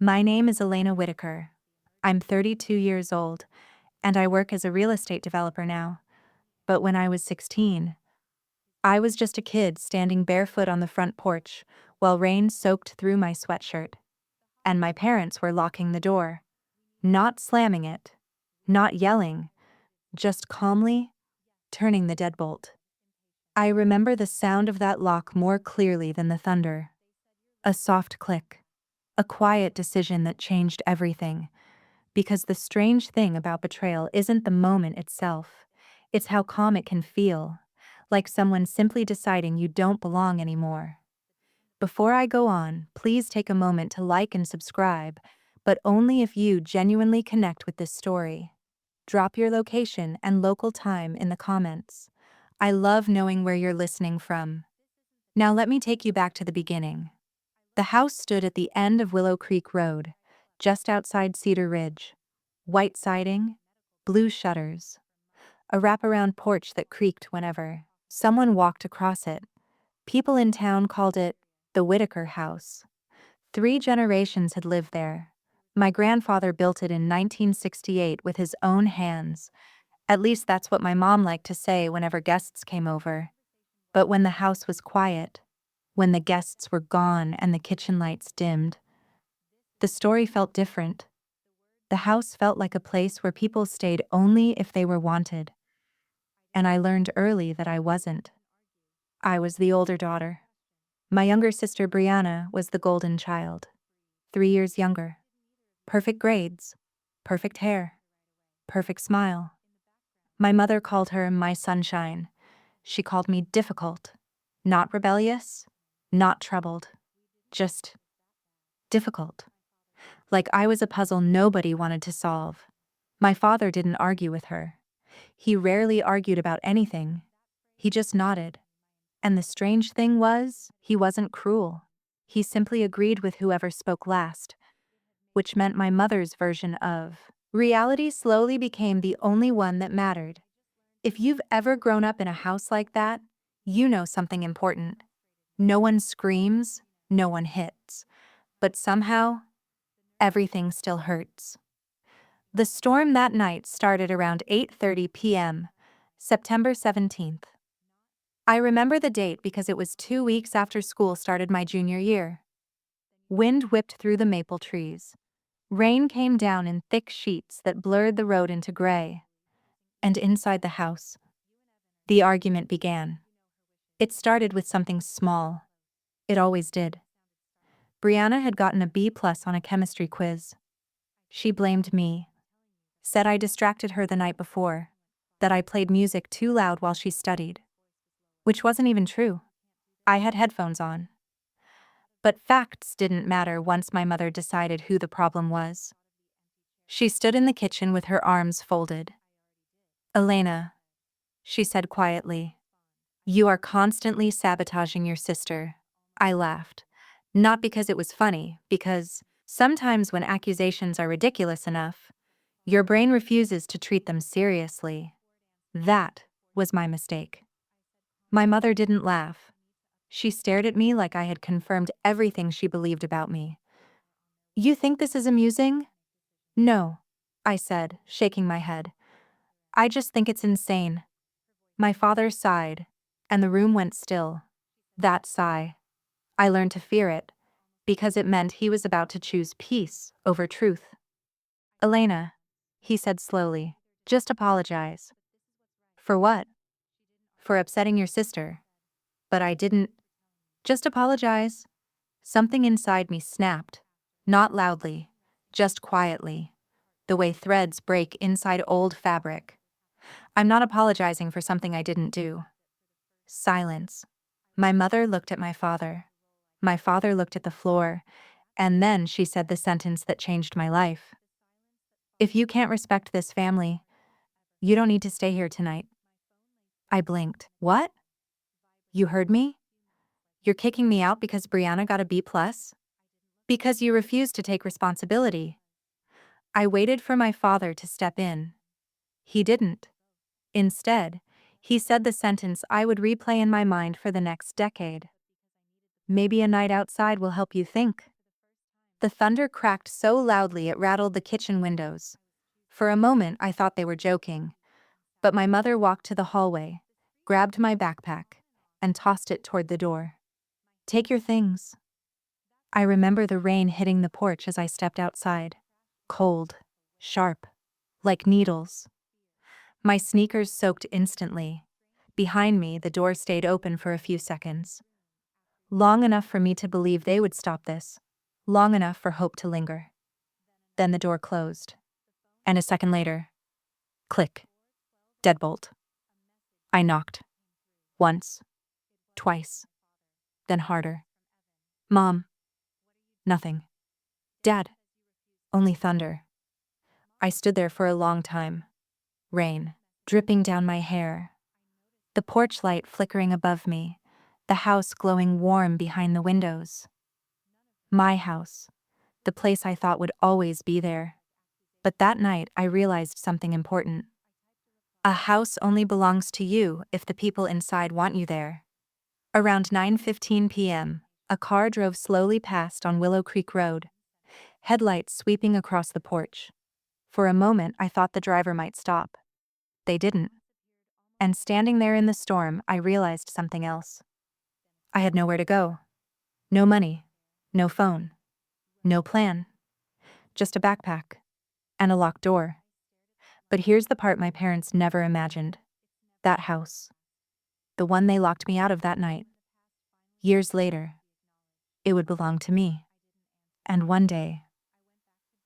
My name is Elena Whitaker. I'm 32 years old, and I work as a real estate developer now. But when I was 16, I was just a kid standing barefoot on the front porch while rain soaked through my sweatshirt. And my parents were locking the door. Not slamming it, not yelling, just calmly turning the deadbolt. I remember the sound of that lock more clearly than the thunder. A soft click, a quiet decision that changed everything. Because the strange thing about betrayal isn't the moment itself, it's how calm it can feel, like someone simply deciding you don't belong anymore. Before I go on, please take a moment to like and subscribe, but only if you genuinely connect with this story. Drop your location and local time in the comments. I love knowing where you're listening from. Now let me take you back to the beginning. The house stood at the end of Willow Creek Road, just outside Cedar Ridge. White siding, blue shutters, a wraparound porch that creaked whenever someone walked across it. People in town called it the Whitaker House. 3 generations had lived there. My grandfather built it in 1968 with his own hands. At least that's what my mom liked to say whenever guests came over. But when the house was quiet, when the guests were gone and the kitchen lights dimmed, the story felt different. The house felt like a place where people stayed only if they were wanted. And I learned early that I wasn't. I was the older daughter. My younger sister Brianna was the golden child. 3 years younger. Perfect grades, perfect hair, perfect smile. My mother called her my sunshine. She called me difficult. Not rebellious, not troubled. Just difficult. Like I was a puzzle nobody wanted to solve. My father didn't argue with her. He rarely argued about anything. He just nodded. And the strange thing was, he wasn't cruel. He simply agreed with whoever spoke last, which meant my mother's version of reality slowly became the only one that mattered. If you've ever grown up in a house like that, you know something important. No one screams, no one hits. But somehow, everything still hurts. The storm that night started around 8:30 p.m., September 17th. I remember the date because it was 2 weeks after school started my junior year. Wind whipped through the maple trees. Rain came down in thick sheets that blurred the road into gray. And inside the house, the argument began. It started with something small. It always did. Brianna had gotten a B+ on a chemistry quiz. She blamed me. Said I distracted her the night before. That I played music too loud while she studied. Which wasn't even true. I had headphones on. But facts didn't matter once my mother decided who the problem was. She stood in the kitchen with her arms folded. "Elena," she said quietly, "you are constantly sabotaging your sister." I laughed. Not because it was funny, because sometimes when accusations are ridiculous enough, your brain refuses to treat them seriously. That was my mistake. My mother didn't laugh. She stared at me like I had confirmed everything she believed about me. "You think this is amusing?" "No," I said, shaking my head. "I just think it's insane." My father sighed, and the room went still. That sigh. I learned to fear it, because it meant he was about to choose peace over truth. "Elena," he said slowly, "just apologize." "For what?" "For upsetting your sister." But I didn't. "Just apologize." Something inside me snapped. Not loudly, just quietly, the way threads break inside old fabric. "I'm not apologizing for something I didn't do." Silence. My mother looked at my father. My father looked at the floor, and then she said the sentence that changed my life. "If you can't respect this family, you don't need to stay here tonight." I blinked. "What? You heard me? You're kicking me out because Brianna got a B+? Because you refused to take responsibility." I waited for my father to step in. He didn't. Instead, he said the sentence I would replay in my mind for the next decade. "Maybe a night outside will help you think." The thunder cracked so loudly it rattled the kitchen windows. For a moment, I thought they were joking, but my mother walked to the hallway, grabbed my backpack, and tossed it toward the door. "Take your things." I remember the rain hitting the porch as I stepped outside. Cold, sharp, like needles. My sneakers soaked instantly. Behind me, the door stayed open for a few seconds. Long enough for me to believe they would stop this. Long enough for hope to linger. Then the door closed. And a second later, click. Deadbolt. I knocked. Once. Twice. Then harder. "Mom." Nothing. "Dad." Only thunder. I stood there for a long time. Rain, dripping down my hair. The porch light flickering above me. The house glowing warm behind the windows. My house. The place I thought would always be there. But that night I realized something important. A house only belongs to you if the people inside want you there. Around 9:15 p.m., a car drove slowly past on Willow Creek Road, headlights sweeping across the porch. For a moment I thought the driver might stop. They didn't. And standing there in the storm, I realized something else. I had nowhere to go. No money. No phone. No plan. Just a backpack. And a locked door. But here's the part my parents never imagined. That house. The one they locked me out of that night. Years later, it would belong to me. And one day,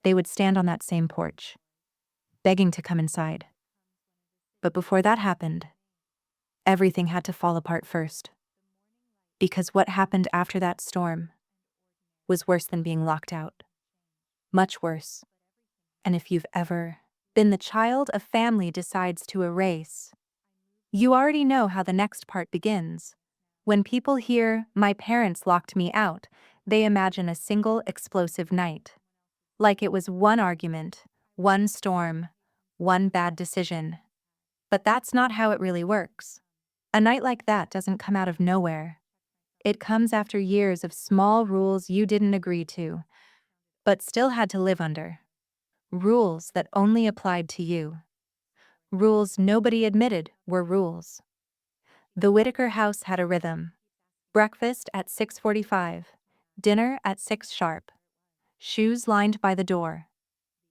they would stand on that same porch, begging to come inside. But before that happened, everything had to fall apart first. Because what happened after that storm was worse than being locked out. Much worse. And if you've ever been the child a family decides to erase, you already know how the next part begins. When people hear, "My parents locked me out," they imagine a single explosive night. Like it was one argument, one storm, one bad decision. But that's not how it really works. A night like that doesn't come out of nowhere. It comes after years of small rules you didn't agree to, but still had to live under. Rules that only applied to you. Rules nobody admitted were rules. The Whitaker house had a rhythm. Breakfast at 6:45, dinner at 6 sharp. Shoes lined by the door.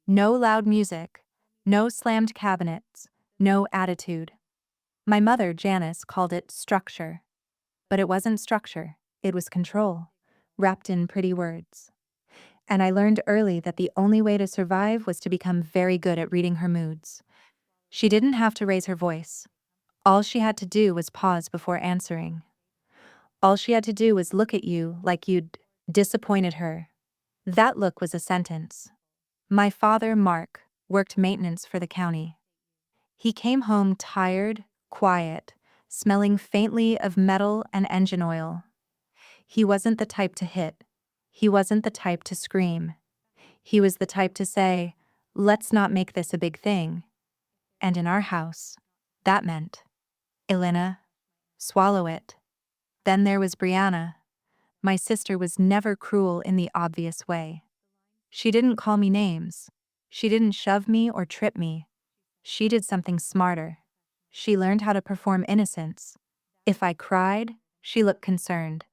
No loud music, no slammed cabinets, no attitude. My mother, Janice, called it structure. But it wasn't structure, it was control, wrapped in pretty words. And I learned early that the only way to survive was to become very good at reading her moods. She didn't have to raise her voice. All she had to do was pause before answering. All she had to do was look at you like you'd disappointed her. That look was a sentence. My father, Mark, worked maintenance for the county. He came home tired, quiet, smelling faintly of metal and engine oil. He wasn't the type to hit. He wasn't the type to scream. He was the type to say, "Let's not make this a big thing." And in our house, that meant, "Elena, swallow it." Then there was Brianna. My sister was never cruel in the obvious way. She didn't call me names. She didn't shove me or trip me. She did something smarter. She learned how to perform innocence. If I cried, she looked concerned.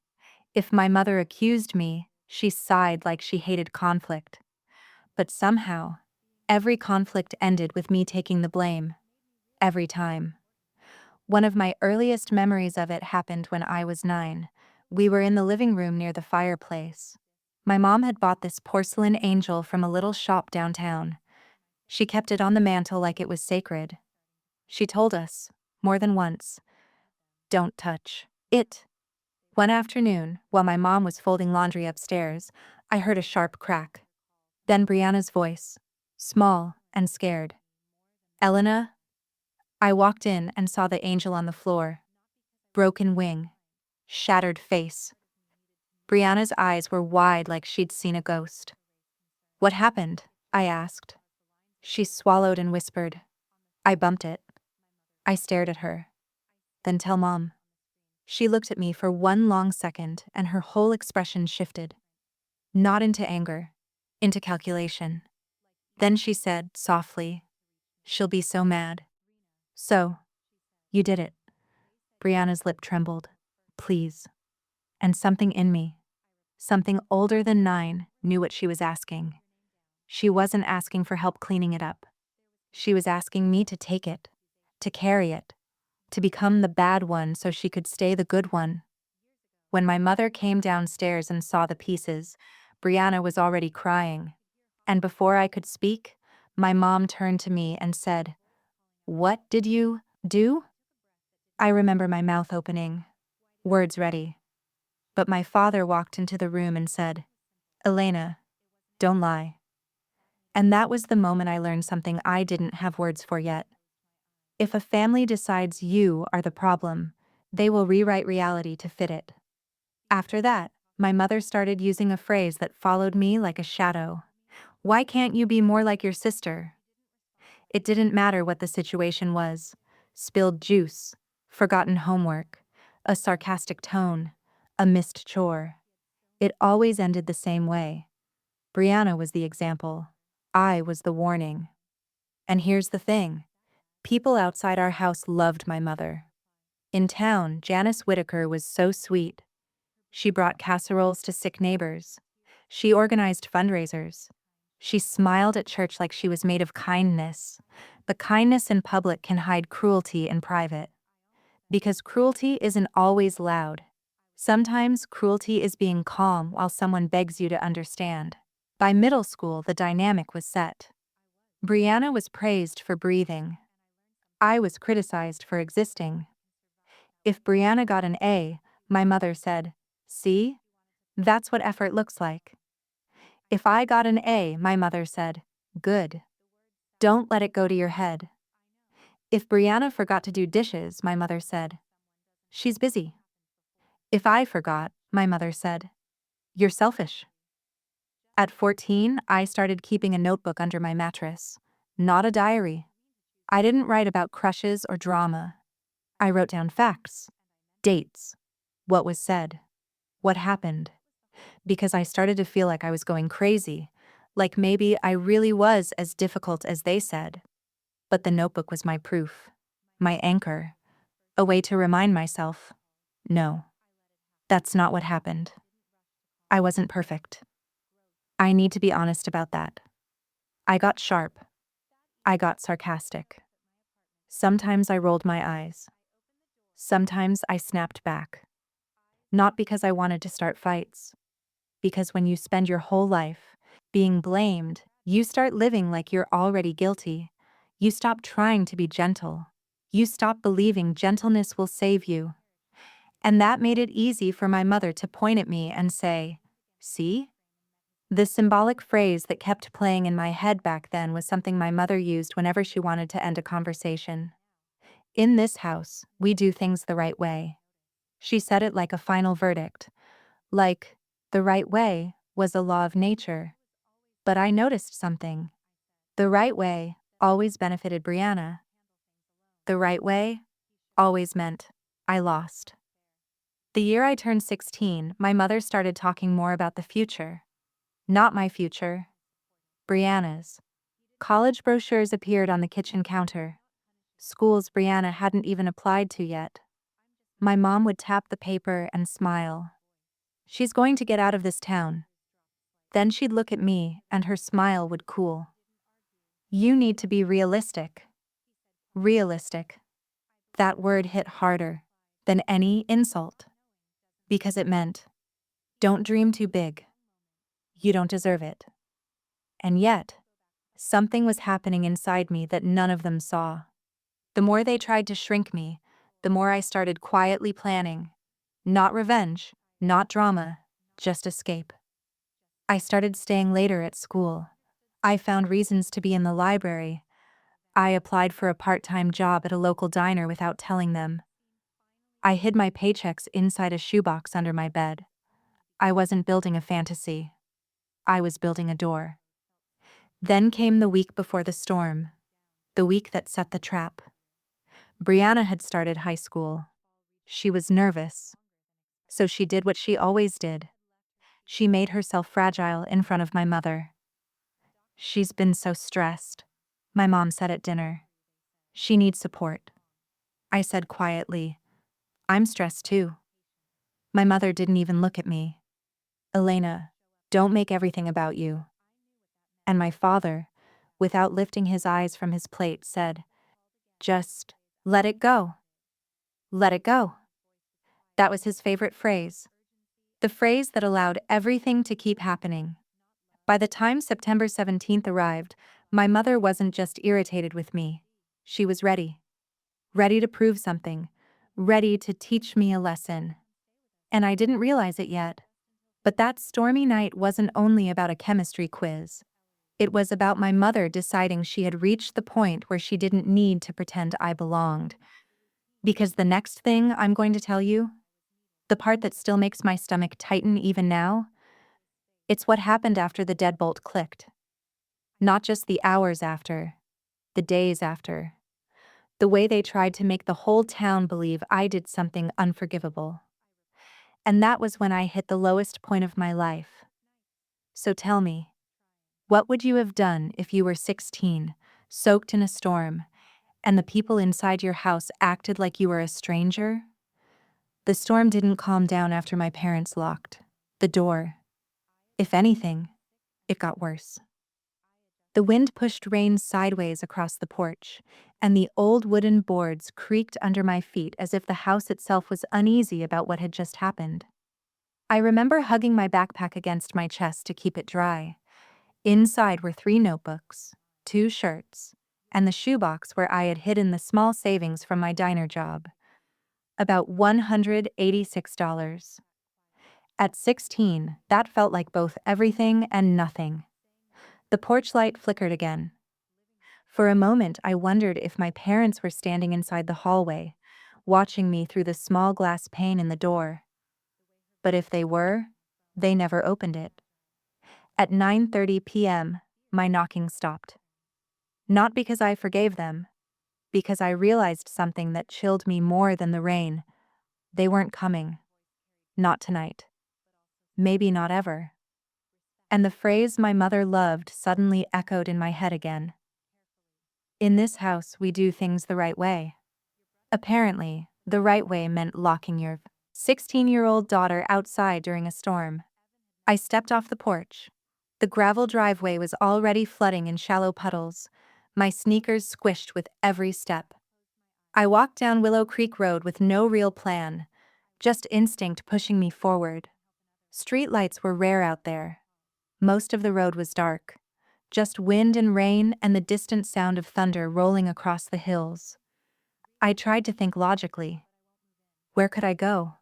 If my mother accused me, she sighed like she hated conflict. But somehow, every conflict ended with me taking the blame. Every time. One of my earliest memories of it happened when I was 9. We were in the living room near the fireplace. My mom had bought this porcelain angel from a little shop downtown. She kept it on the mantel like it was sacred. She told us, more than once, "Don't touch it." One afternoon, while my mom was folding laundry upstairs, I heard a sharp crack. Then Brianna's voice, small and scared. "Elena?" I walked in and saw the angel on the floor. Broken wing. Shattered face. Brianna's eyes were wide like she'd seen a ghost. "What happened?" I asked. She swallowed and whispered, "I bumped it." I stared at her. "Then tell Mom." She looked at me for one long second and her whole expression shifted. Not into anger, into calculation. Then she said, softly, "She'll be so mad." "So, you did it." Brianna's lip trembled. "Please." And something in me, something older than 9, knew what she was asking. She wasn't asking for help cleaning it up. She was asking me to take it, to carry it, to become the bad one so she could stay the good one. When my mother came downstairs and saw the pieces, Brianna was already crying. And before I could speak, my mom turned to me and said, "What did you do?" I remember my mouth opening, words ready. But my father walked into the room and said, "Elena, don't lie." And that was the moment I learned something I didn't have words for yet. If a family decides you are the problem, they will rewrite reality to fit it. After that, my mother started using a phrase that followed me like a shadow. "Why can't you be more like your sister?" It didn't matter what the situation was. Spilled juice, forgotten homework, a sarcastic tone, a missed chore. It always ended the same way. Brianna was the example. I was the warning. And here's the thing. People outside our house loved my mother. In town, Janice Whitaker was so sweet. She brought casseroles to sick neighbors. She organized fundraisers. She smiled at church like she was made of kindness. But kindness in public can hide cruelty in private. Because cruelty isn't always loud. Sometimes cruelty is being calm while someone begs you to understand. By middle school, the dynamic was set. Brianna was praised for breathing. I was criticized for existing. If Brianna got an A, my mother said, "See? That's what effort looks like." If I got an A, my mother said, "Good. Don't let it go to your head." If Brianna forgot to do dishes, my mother said, "She's busy." If I forgot, my mother said, "You're selfish." At 14, I started keeping a notebook under my mattress, not a diary. I didn't write about crushes or drama. I wrote down facts, dates, what was said, what happened, because I started to feel like I was going crazy, like maybe I really was as difficult as they said. But the notebook was my proof, my anchor, a way to remind myself, no, that's not what happened. I wasn't perfect. I need to be honest about that. I got sharp. I got sarcastic. Sometimes I rolled my eyes. Sometimes I snapped back. Not because I wanted to start fights. Because when you spend your whole life being blamed, you start living like you're already guilty. You stop trying to be gentle. You stop believing gentleness will save you. And that made it easy for my mother to point at me and say, "See?" The symbolic phrase that kept playing in my head back then was something my mother used whenever she wanted to end a conversation. "In this house, we do things the right way." She said it like a final verdict, like the right way was a law of nature. But I noticed something. The right way always benefited Brianna. The right way always meant I lost. The year I turned 16, my mother started talking more about the future. Not my future, Brianna's. College brochures appeared on the kitchen counter. Schools Brianna hadn't even applied to yet. My mom would tap the paper and smile. "She's going to get out of this town." Then she'd look at me and her smile would cool. "You need to be realistic." Realistic. That word hit harder than any insult. Because it meant, don't dream too big. You don't deserve it. And yet, something was happening inside me that none of them saw. The more they tried to shrink me, the more I started quietly planning. Not revenge, not drama, just escape. I started staying later at school. I found reasons to be in the library. I applied for a part-time job at a local diner without telling them. I hid my paychecks inside a shoebox under my bed. I wasn't building a fantasy. I was building a door. Then came the week before the storm, the week that set the trap. Brianna had started high school. She was nervous. So she did what she always did. She made herself fragile in front of my mother. She's been so stressed, my mom said at dinner. She needs support. I said quietly, I'm stressed too. My mother didn't even look at me. Elena, don't make everything about you. And my father, without lifting his eyes from his plate, said, just let it go. Let it go. That was his favorite phrase. The phrase that allowed everything to keep happening. By the time September 17th arrived, my mother wasn't just irritated with me. She was ready. Ready to prove something. Ready to teach me a lesson. And I didn't realize it yet. But that stormy night wasn't only about a chemistry quiz. It was about my mother deciding she had reached the point where she didn't need to pretend I belonged. Because the next thing I'm going to tell you, the part that still makes my stomach tighten even now, it's what happened after the deadbolt clicked. Not just the hours after, the days after. The way they tried to make the whole town believe I did something unforgivable. And that was when I hit the lowest point of my life. So tell me, what would you have done if you were 16, soaked in a storm, and the people inside your house acted like you were a stranger? The storm didn't calm down after my parents locked the door. If anything, it got worse. The wind pushed rain sideways across the porch, and the old wooden boards creaked under my feet as if the house itself was uneasy about what had just happened. I remember hugging my backpack against my chest to keep it dry. Inside were 3 notebooks, 2 shirts, and the shoebox where I had hidden the small savings from my diner job. About $186. At 16, that felt like both everything and nothing. The porch light flickered again. For a moment, I wondered if my parents were standing inside the hallway, watching me through the small glass pane in the door. But if they were, they never opened it. At 9:30 p.m., my knocking stopped. Not because I forgave them, because I realized something that chilled me more than the rain. They weren't coming. Not tonight. Maybe not ever. And the phrase my mother loved suddenly echoed in my head again. In this house, we do things the right way. Apparently, the right way meant locking your 16-year-old daughter outside during a storm. I stepped off the porch. The gravel driveway was already flooding in shallow puddles, my sneakers squished with every step. I walked down Willow Creek Road with no real plan, just instinct pushing me forward. Street lights were rare out there. Most of the road was dark. Just wind and rain and the distant sound of thunder rolling across the hills. I tried to think logically. Where could I go?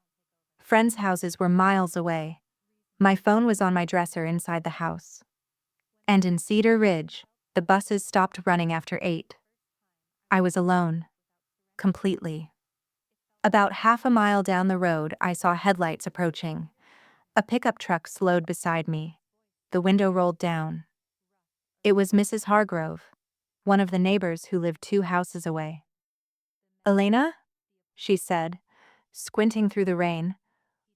Friends' houses were miles away. My phone was on my dresser inside the house. And in Cedar Ridge, the buses stopped running after 8. I was alone. Completely. About half a mile down the road, I saw headlights approaching. A pickup truck slowed beside me. The window rolled down. It was Mrs. Hargrove, one of the neighbors who lived 2 houses away. "Elena?" she said, squinting through the rain.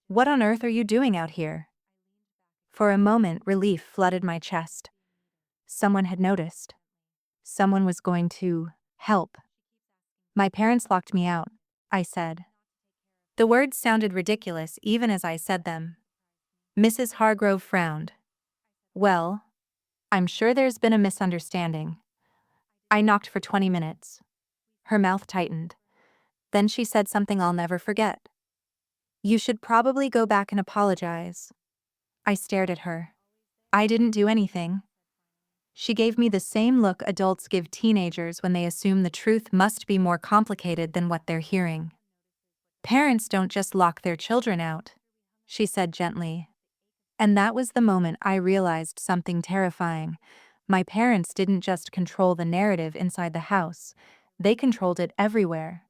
"What on earth are you doing out here?" For a moment, relief flooded my chest. Someone had noticed. Someone was going to help. "My parents locked me out," I said. The words sounded ridiculous even as I said them. Mrs. Hargrove frowned. "Well, I'm sure there's been a misunderstanding." I knocked for 20 minutes. Her mouth tightened. Then she said something I'll never forget. "You should probably go back and apologize." I stared at her. "I didn't do anything." She gave me the same look adults give teenagers when they assume the truth must be more complicated than what they're hearing. "Parents don't just lock their children out," she said gently. And that was the moment I realized something terrifying. My parents didn't just control the narrative inside the house, they controlled it everywhere.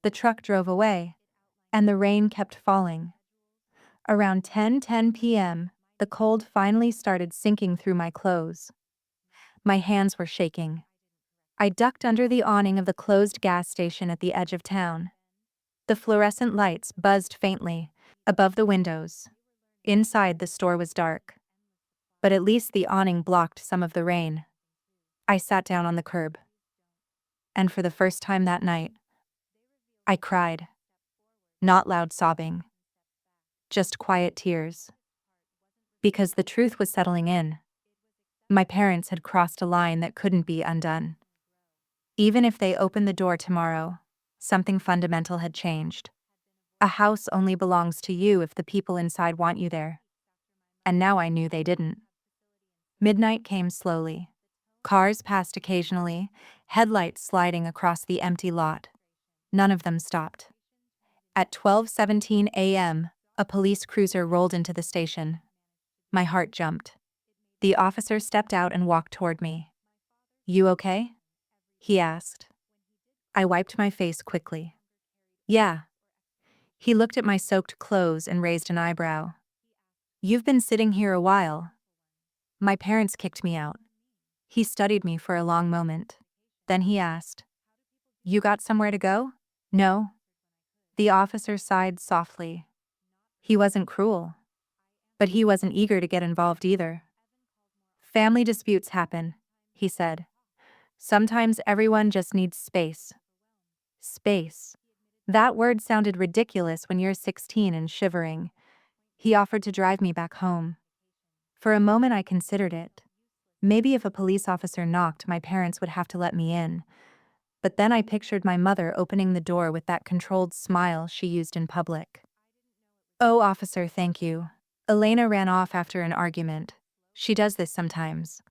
The truck drove away, and the rain kept falling. Around 10:10 p.m., the cold finally started sinking through my clothes. My hands were shaking. I ducked under the awning of the closed gas station at the edge of town. The fluorescent lights buzzed faintly above the windows. Inside, the store was dark. But at least the awning blocked some of the rain. I sat down on the curb, and for the first time that night, I cried. Not loud sobbing, just quiet tears. Because the truth was settling in. My parents had crossed a line that couldn't be undone. Even if they opened the door tomorrow, something fundamental had changed. A house only belongs to you if the people inside want you there. And now I knew they didn't. Midnight came slowly. Cars passed occasionally, headlights sliding across the empty lot. None of them stopped. At 12:17 a.m., a police cruiser rolled into the station. My heart jumped. The officer stepped out and walked toward me. "You okay?" he asked. I wiped my face quickly. "Yeah." He looked at my soaked clothes and raised an eyebrow. "You've been sitting here a while." My parents kicked me out. He studied me for a long moment. Then he asked, "You got somewhere to go?" "No." The officer sighed softly. He wasn't cruel, but he wasn't eager to get involved either. "Family disputes happen," he said. "Sometimes everyone just needs space." Space. That word sounded ridiculous when you're 16 and shivering. He offered to drive me back home. For a moment I considered it. Maybe if a police officer knocked, my parents would have to let me in. But then I pictured my mother opening the door with that controlled smile she used in public. "Oh, officer, thank you." Elena ran off after an argument. She does this sometimes.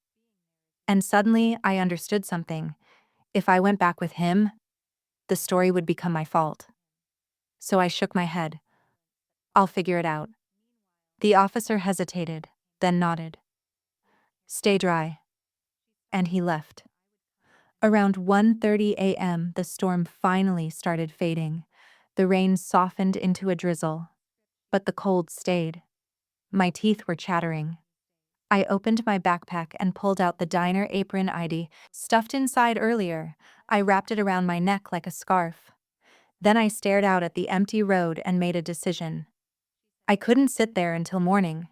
And suddenly I understood something. If I went back with him, the story would become my fault. So I shook my head. "I'll figure it out." The officer hesitated, then nodded. "Stay dry." And he left. Around 1:30 a.m., the storm finally started fading. The rain softened into a drizzle, but the cold stayed. My teeth were chattering. I opened my backpack and pulled out the diner apron I'd stuffed inside earlier. I wrapped it around my neck like a scarf. Then I stared out at the empty road and made a decision. I couldn't sit there until morning.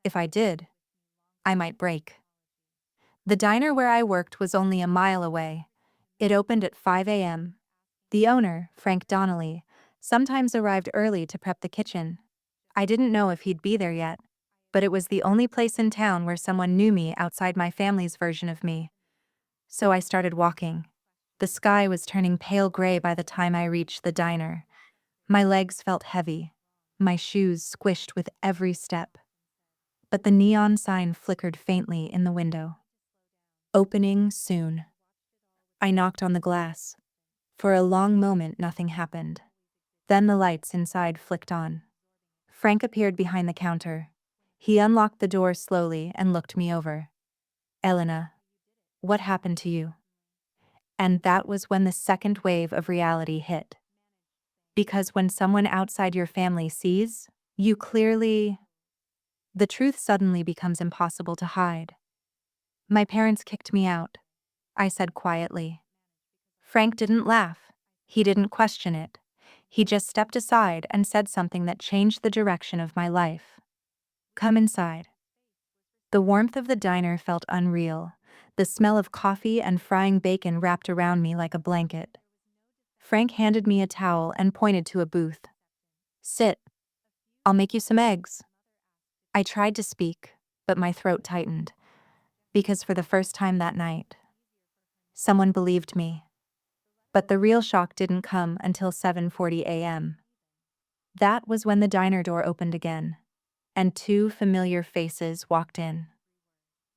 If I did, I might break. The diner where I worked was only a mile away. It opened at 5 a.m. The owner, Frank Donnelly, sometimes arrived early to prep the kitchen. I didn't know if he'd be there yet, but it was the only place in town where someone knew me outside my family's version of me. So I started walking. The sky was turning pale gray by the time I reached the diner. My legs felt heavy, my shoes squished with every step. But the neon sign flickered faintly in the window. "Opening soon." I knocked on the glass. For a long moment nothing happened. Then the lights inside flicked on. Frank appeared behind the counter. He unlocked the door slowly and looked me over. "Elena, what happened to you?" And that was when the second wave of reality hit. Because when someone outside your family sees, you clearly... the truth suddenly becomes impossible to hide. "My parents kicked me out," I said quietly. Frank didn't laugh. He didn't question it. He just stepped aside and said something that changed the direction of my life. "Come inside." The warmth of the diner felt unreal. The smell of coffee and frying bacon wrapped around me like a blanket. Frank handed me a towel and pointed to a booth. "Sit. I'll make you some eggs." I tried to speak, but my throat tightened. Because for the first time that night, someone believed me. But the real shock didn't come until 7:40 a.m. That was when the diner door opened again, and two familiar faces walked in.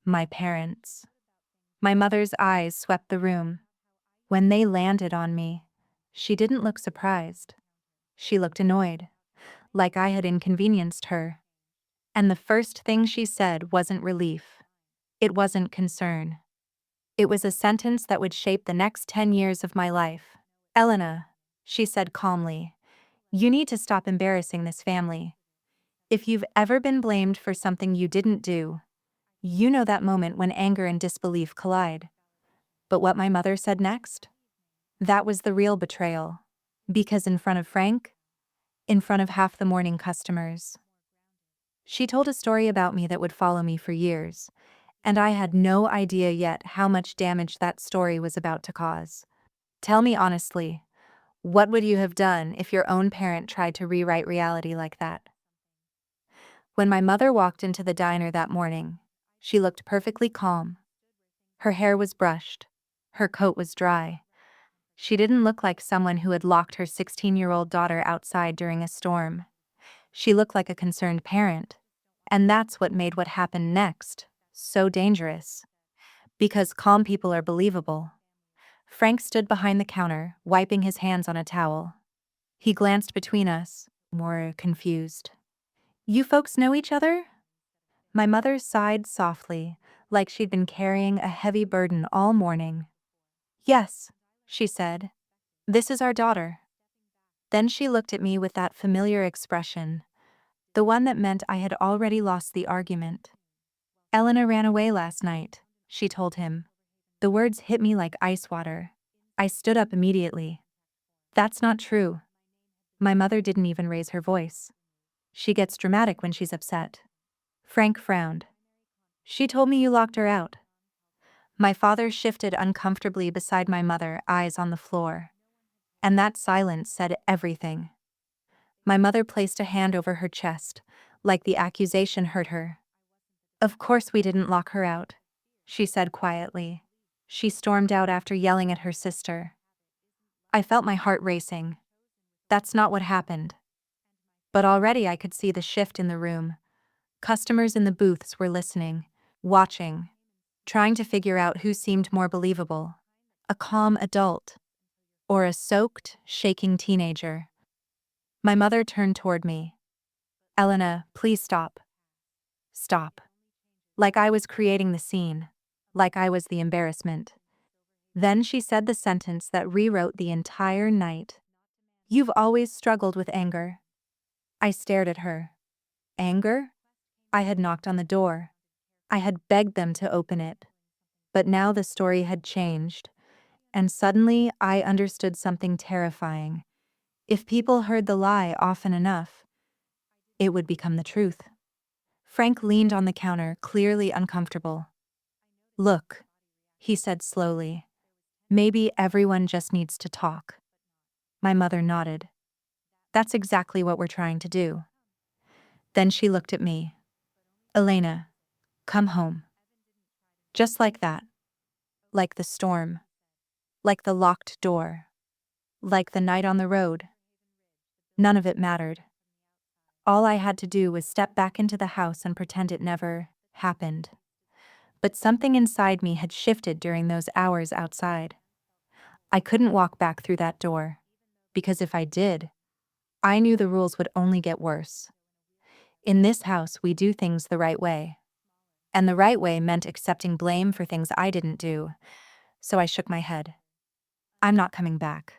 My parents. My mother's eyes swept the room. When they landed on me, she didn't look surprised. She looked annoyed, like I had inconvenienced her. And the first thing she said wasn't relief. It wasn't concern. It was a sentence that would shape the next 10 years of my life. "Elena," she said calmly, "you need to stop embarrassing this family. If you've ever been blamed for something you didn't do, you know that moment when anger and disbelief collide." But what my mother said next? That was the real betrayal. Because in front of Frank, in front of half the morning customers, she told a story about me that would follow me for years. And I had no idea yet how much damage that story was about to cause. Tell me honestly, what would you have done if your own parent tried to rewrite reality like that? When my mother walked into the diner that morning, she looked perfectly calm. Her hair was brushed. Her coat was dry. She didn't look like someone who had locked her 16-year-old daughter outside during a storm. She looked like a concerned parent. And that's what made what happened next so dangerous. Because calm people are believable. Frank stood behind the counter, wiping his hands on a towel. He glanced between us, more confused. You folks know each other? My mother sighed softly, like she'd been carrying a heavy burden all morning. Yes, she said. This is our daughter. Then she looked at me with that familiar expression, the one that meant I had already lost the argument. Elena ran away last night, she told him. The words hit me like ice water. I stood up immediately. That's not true. My mother didn't even raise her voice. She gets dramatic when she's upset. Frank frowned. She told me you locked her out. My father shifted uncomfortably beside my mother, eyes on the floor. And that silence said everything. My mother placed a hand over her chest, like the accusation hurt her. Of course we didn't lock her out, she said quietly. She stormed out after yelling at her sister. I felt my heart racing. That's not what happened. But already I could see the shift in the room. Customers in the booths were listening, watching, trying to figure out who seemed more believable. A calm adult, or a soaked, shaking teenager. My mother turned toward me. Elena, please stop. Stop. Like I was creating the scene. Like I was the embarrassment. Then she said the sentence that rewrote the entire night. You've always struggled with anger. I stared at her. Anger? I had knocked on the door. I had begged them to open it. But now the story had changed. And suddenly I understood something terrifying. If people heard the lie often enough, it would become the truth. Frank leaned on the counter, clearly uncomfortable. Look, he said slowly. Maybe everyone just needs to talk. My mother nodded. That's exactly what we're trying to do. Then she looked at me. Elena, come home. Just like that. Like the storm. Like the locked door. Like the night on the road. None of it mattered. All I had to do was step back into the house and pretend it never happened. But something inside me had shifted during those hours outside. I couldn't walk back through that door. Because if I did, I knew the rules would only get worse. In this house, we do things the right way. And the right way meant accepting blame for things I didn't do. So I shook my head. I'm not coming back.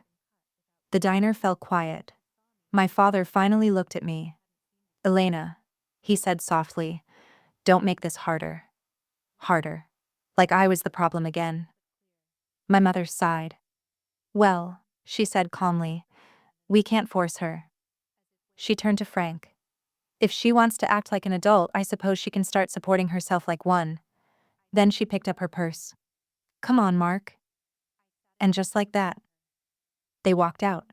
The diner fell quiet. My father finally looked at me. Elena, he said softly, don't make this harder. Harder. Like I was the problem again. My mother sighed. Well, she said calmly, we can't force her. She turned to Frank. If she wants to act like an adult, I suppose she can start supporting herself like one. Then she picked up her purse. Come on, Mark. And just like that, they walked out.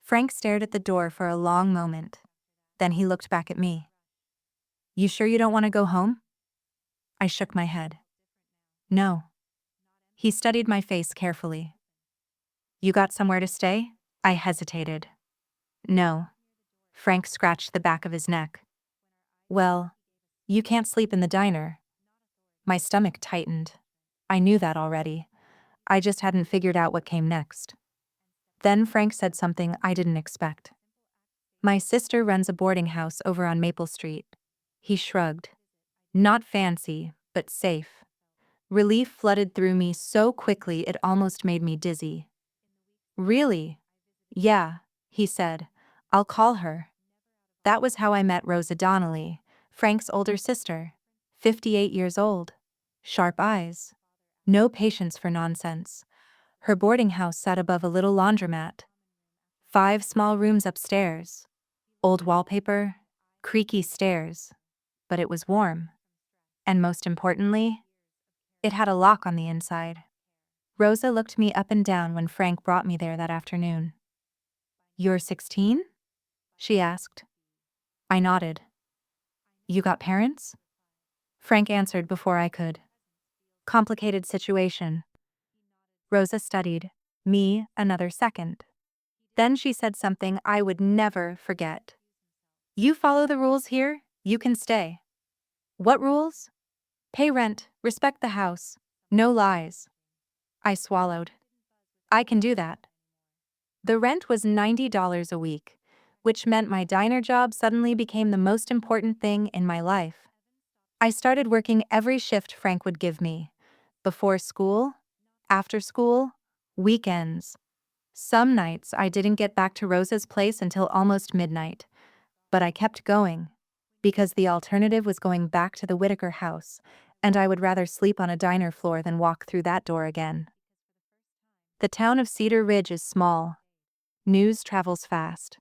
Frank stared at the door for a long moment. Then he looked back at me. You sure you don't want to go home? I shook my head. No. He studied my face carefully. You got somewhere to stay? I hesitated. No. Frank scratched the back of his neck. Well, you can't sleep in the diner. My stomach tightened. I knew that already. I just hadn't figured out what came next. Then Frank said something I didn't expect. My sister runs a boarding house over on Maple Street. He shrugged. Not fancy, but safe. Relief flooded through me so quickly it almost made me dizzy. Really? Yeah, he said. I'll call her. That was how I met Rosa Donnelly, Frank's older sister. 58 years old. Sharp eyes. No patience for nonsense. Her boarding house sat above a little laundromat. 5 small rooms upstairs. Old wallpaper, creaky stairs. But it was warm. And most importantly, It had a lock on the inside. Rosa looked me up and down when Frank brought me there that afternoon. "You're 16?" she asked. I nodded. "You got parents?" Frank answered before I could. "Complicated situation." Rosa studied me another second. Then she said something I would never forget. "You follow the rules here, you can stay." "What rules?" "Pay rent, respect the house, no lies." I swallowed. "I can do that." The rent was $90 a week, which meant my diner job suddenly became the most important thing in my life. I started working every shift Frank would give me. Before school, after school, weekends. Some nights I didn't get back to Rosa's place until almost midnight, but I kept going, because the alternative was going back to the Whitaker house, and I would rather sleep on a diner floor than walk through that door again. The town of Cedar Ridge is small. News travels fast.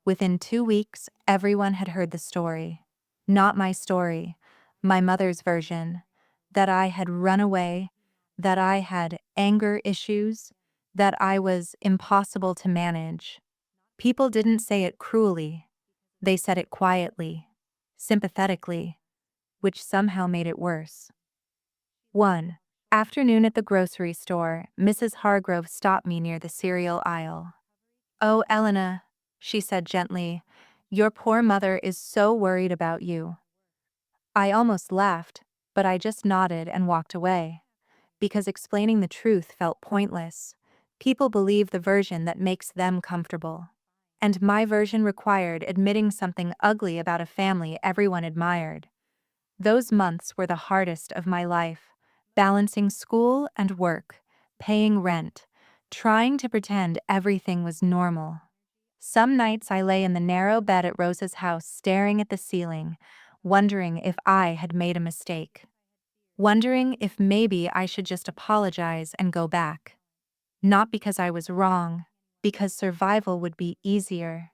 Within 2 weeks, everyone had heard the story. Not my story, my mother's version. That I had run away, that I had anger issues, that I was impossible to manage. People didn't say it cruelly. They said it quietly, sympathetically, which somehow made it worse. One afternoon at the grocery store, Mrs. Hargrove stopped me near the cereal aisle. "Oh, Elena," she said gently, "your poor mother is so worried about you." I almost laughed, but I just nodded and walked away, because explaining the truth felt pointless. People believe the version that makes them comfortable. And my version required admitting something ugly about a family everyone admired. Those months were the hardest of my life, balancing school and work, paying rent, trying to pretend everything was normal. Some nights I lay in the narrow bed at Rosa's house staring at the ceiling, wondering if I had made a mistake. Wondering if maybe I should just apologize and go back. Not because I was wrong, because survival would be easier.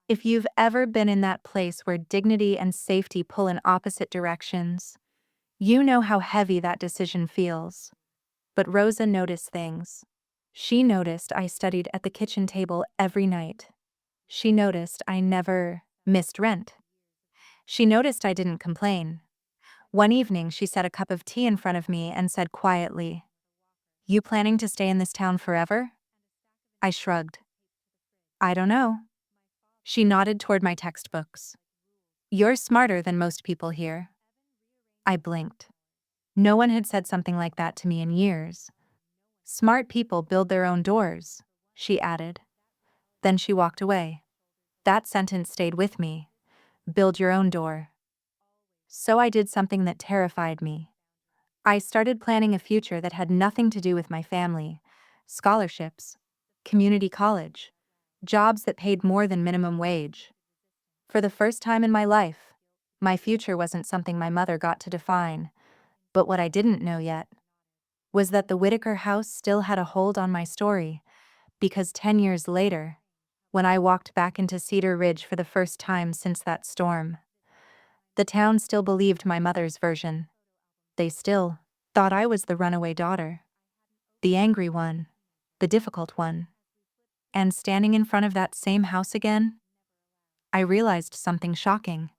If you've ever been in that place where dignity and safety pull in opposite directions, you know how heavy that decision feels. But Rosa noticed things. She noticed I studied at the kitchen table every night. She noticed I never missed rent. She noticed I didn't complain. One evening she set a cup of tea in front of me and said quietly, "You planning to stay in this town forever?" I shrugged. "I don't know." She nodded toward my textbooks. "You're smarter than most people here." I blinked. No one had said something like that to me in years. "Smart people build their own doors," she added. Then she walked away. That sentence stayed with me. Build your own door. So I did something that terrified me. I started planning a future that had nothing to do with my family. Scholarships, community college, jobs that paid more than minimum wage. For the first time in my life, my future wasn't something my mother got to define. But what I didn't know yet was that the Whitaker house still had a hold on my story, because 10 years later, when I walked back into Cedar Ridge for the first time since that storm, the town still believed my mother's version. They still thought I was the runaway daughter, the angry one, the difficult one. And standing in front of that same house again, I realized something shocking.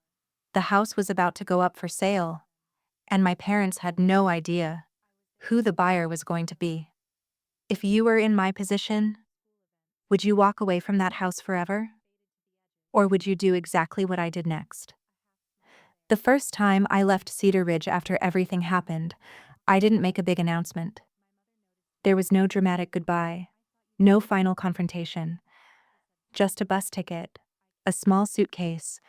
The house was about to go up for sale, and my parents had no idea who the buyer was going to be. If you were in my position, would you walk away from that house forever? Or would you do exactly what I did next? The first time I left Cedar Ridge after everything happened, I didn't make a big announcement. There was no dramatic goodbye, no final confrontation, just a bus ticket, a small suitcase,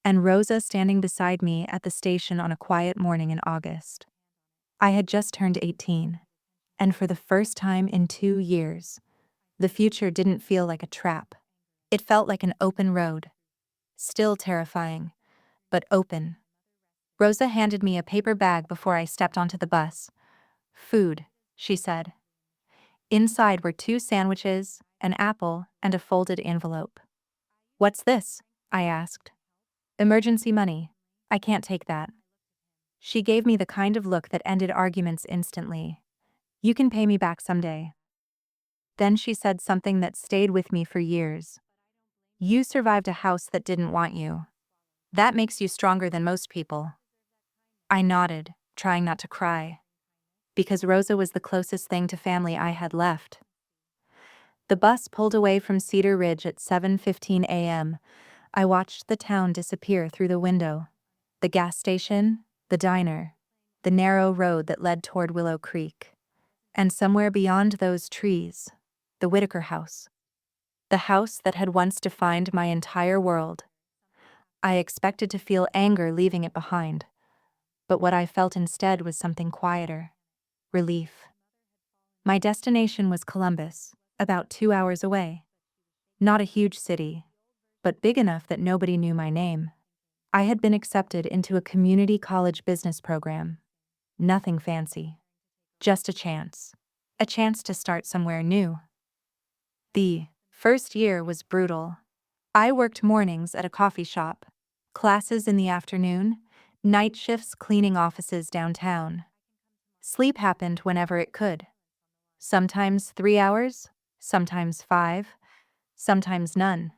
and Rosa standing beside me at the station on a quiet morning in August. I had just turned 18, and for the first time in 2 years, the future didn't feel like a trap. It felt like an open road, still terrifying, but open. Rosa handed me a paper bag before I stepped onto the bus. "Food," she said. Inside were 2 sandwiches, an apple, and a folded envelope. "What's this?" I asked. "Emergency money. I can't take that." She gave me the kind of look that ended arguments instantly. "You can pay me back someday." Then she said something that stayed with me for years. "You survived a house that didn't want you. That makes you stronger than most people." I nodded, trying not to cry, because Rosa was the closest thing to family I had left. The bus pulled away from Cedar Ridge at 7:15 a.m. I watched the town disappear through the window. The gas station, the diner, the narrow road that led toward Willow Creek. And somewhere beyond those trees, the Whitaker house. The house that had once defined my entire world. I expected to feel anger leaving it behind, but what I felt instead was something quieter. Relief. My destination was Columbus, about 2 hours away. Not a huge city, but big enough that nobody knew my name. I had been accepted into a community college business program. Nothing fancy. Just a chance. A chance to start somewhere new. The first year was brutal. I worked mornings at a coffee shop, classes in the afternoon, night shifts cleaning offices downtown. Sleep happened whenever it could. Sometimes 3 hours, sometimes 5, sometimes none.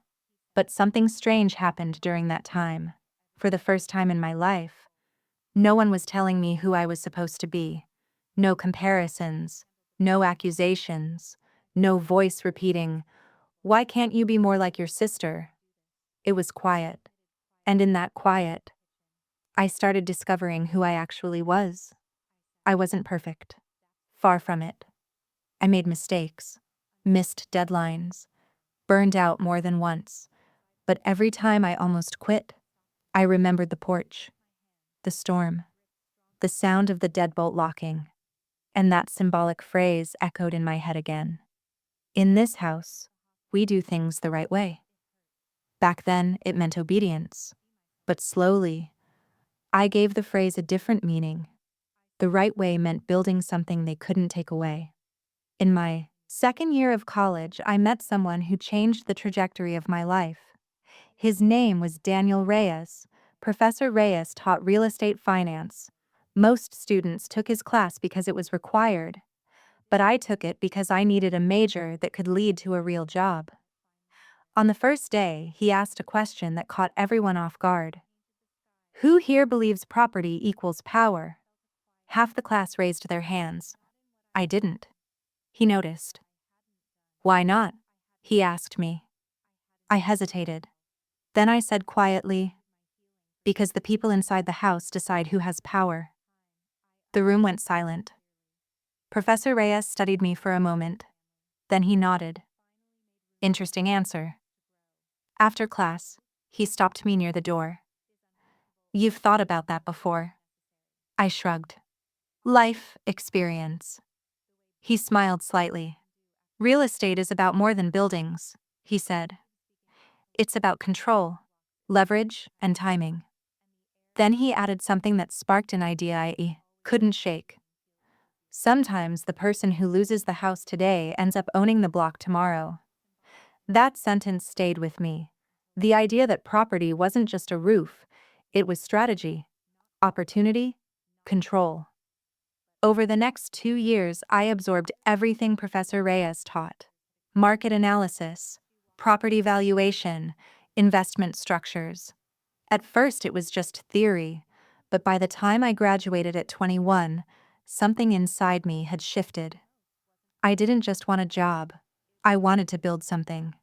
But something strange happened during that time. For the first time in my life, no one was telling me who I was supposed to be. No comparisons, no accusations, no voice repeating, "Why can't you be more like your sister?" It was quiet. And in that quiet, I started discovering who I actually was. I wasn't perfect. Far from it. I made mistakes, missed deadlines, burned out more than once. But every time I almost quit, I remembered the porch, the storm, the sound of the deadbolt locking, and that symbolic phrase echoed in my head again. "In this house, we do things the right way." Back then, it meant obedience. But slowly, I gave the phrase a different meaning. The right way meant building something they couldn't take away. In my second year of college, I met someone who changed the trajectory of my life. His name was Daniel Reyes. Professor Reyes taught real estate finance. Most students took his class because it was required, but I took it because I needed a major that could lead to a real job. On the first day, he asked a question that caught everyone off guard. "Who here believes property equals power?" Half the class raised their hands. I didn't. He noticed. "Why not?" he asked me. I hesitated. Then I said quietly, "Because the people inside the house decide who has power." The room went silent. Professor Reyes studied me for a moment. Then he nodded. "Interesting answer." After class, he stopped me near the door. "You've thought about that before?" I shrugged. "Life experience." He smiled slightly. "Real estate is about more than buildings," he said. "It's about control, leverage, and timing." Then he added something that sparked an idea I couldn't shake. "Sometimes the person who loses the house today ends up owning the block tomorrow." That sentence stayed with me. The idea that property wasn't just a roof, it was strategy, opportunity, control. Over the next 2 years, I absorbed everything Professor Reyes taught. Market analysis, property valuation, investment structures. At first it was just theory, but by the time I graduated at 21, something inside me had shifted. I didn't just want a job. I wanted to build something.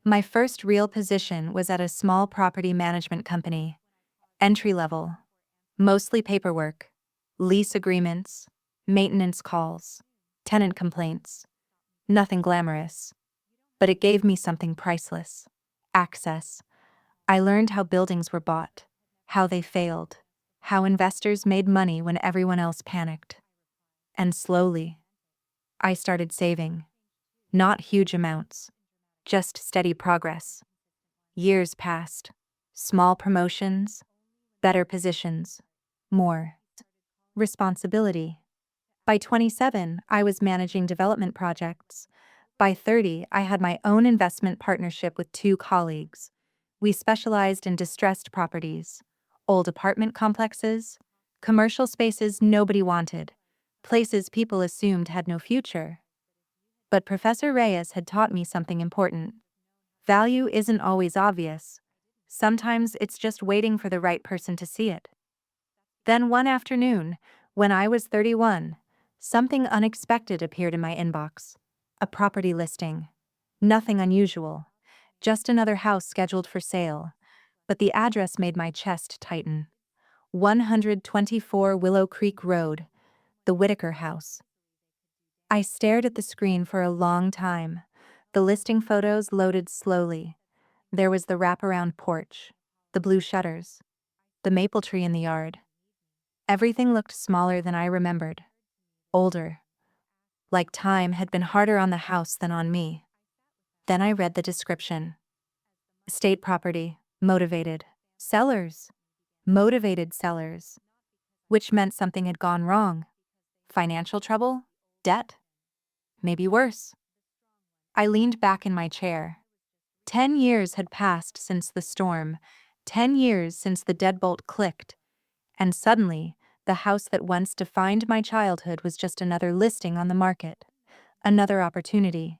My first real position was at a small property management company. Entry level. Mostly paperwork. Lease agreements. Maintenance calls. Tenant complaints. Nothing glamorous. But it gave me something priceless. Access. I learned how buildings were bought. How they failed. How investors made money when everyone else panicked. And slowly, I started saving. Not huge amounts. Just steady progress. Years passed. Small promotions. Better positions. More responsibility. By 27, I was managing development projects. By 30, I had my own investment partnership with 2 colleagues. We specialized in distressed properties, old apartment complexes, Commercial spaces nobody wanted. Places people assumed had no future. But Professor Reyes had taught me something important. Value isn't always obvious. Sometimes it's just waiting for the right person to see it. Then one afternoon, when I was 31, something unexpected appeared in my inbox. A property listing. Nothing unusual. Just another house scheduled for sale. But the address made my chest tighten. 124 Willow Creek Road, the Whitaker House. I stared at the screen for a long time. The listing photos loaded slowly. There was the wraparound porch, the blue shutters, the maple tree in the yard. Everything looked smaller than I remembered. Older. Like time had been harder on the house than on me. Then I read the description. Estate property, motivated. Sellers. Motivated sellers. Which meant something had gone wrong. Financial trouble? Debt? Maybe worse. I leaned back in my chair. 10 years had passed since the storm, 10 years since the deadbolt clicked, and suddenly, the house that once defined my childhood was just another listing on the market, another opportunity,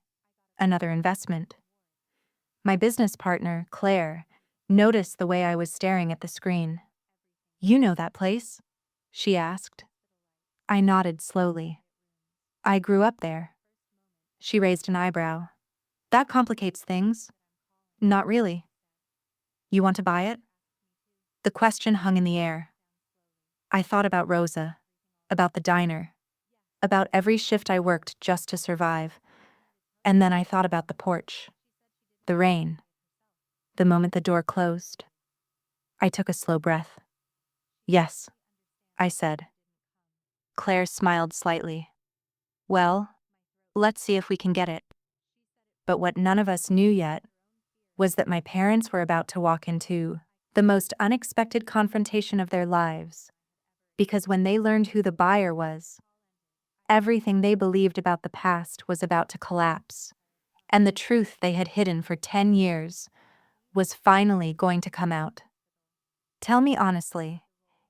another investment. My business partner, Claire, noticed the way I was staring at the screen. "You know that place?" she asked. I nodded slowly. "I grew up there." She raised an eyebrow. "That complicates things." "Not really." "You want to buy it?" The question hung in the air. I thought about Rosa, about the diner, about every shift I worked just to survive. And then I thought about the porch, the rain, the moment the door closed. I took a slow breath. "Yes," I said. Claire smiled slightly. "Well, let's see if we can get it." But what none of us knew yet was that my parents were about to walk into the most unexpected confrontation of their lives. Because when they learned who the buyer was, everything they believed about the past was about to collapse, and the truth they had hidden for 10 years was finally going to come out. Tell me honestly,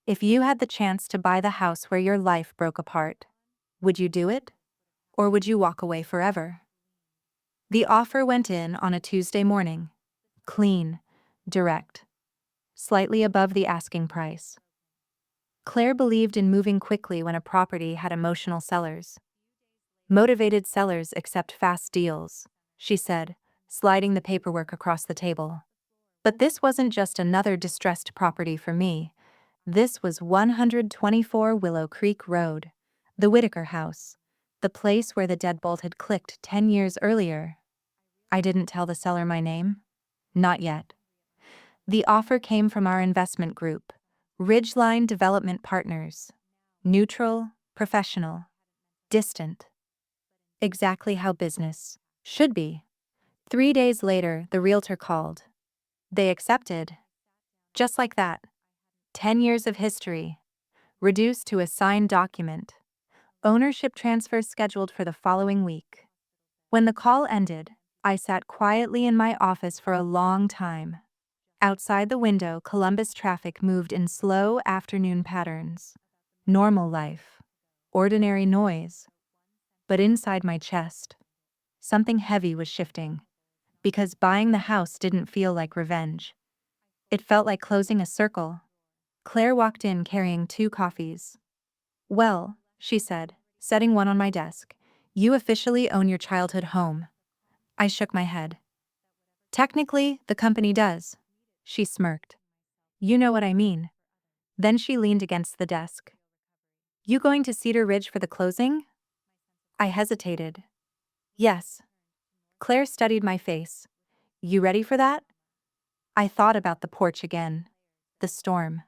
if you had the chance to buy the house where your life broke apart, would you do it? Or would you walk away forever? The offer went in on a Tuesday morning. Clean, direct, slightly above the asking price. Claire believed in moving quickly when a property had emotional sellers. Motivated sellers accept fast deals, she said, sliding the paperwork across the table. But this wasn't just another distressed property for me. This was 124 Willow Creek Road, the Whitaker House, the place where the deadbolt had clicked 10 years earlier. I didn't tell the seller my name. Not yet. The offer came from our investment group, Ridgeline Development Partners. Neutral, professional, distant. Exactly how business should be. 3 days later, the realtor called. They accepted. Just like that. 10 years of history, reduced to a signed document. Ownership transfer scheduled for the following week. When the call ended, I sat quietly in my office for a long time. Outside the window, Columbus traffic moved in slow afternoon patterns. Normal life. Ordinary noise. But inside my chest, something heavy was shifting. Because buying the house didn't feel like revenge. It felt like closing a circle. Claire walked in carrying 2 coffees. "Well," she said, setting one on my desk, "you officially own your childhood home." I shook my head. "Technically, the company does." She smirked. "You know what I mean." Then she leaned against the desk. "You going to Cedar Ridge for the closing?" I hesitated. "Yes." Claire studied my face. "You ready for that?" I thought about the porch again. The storm.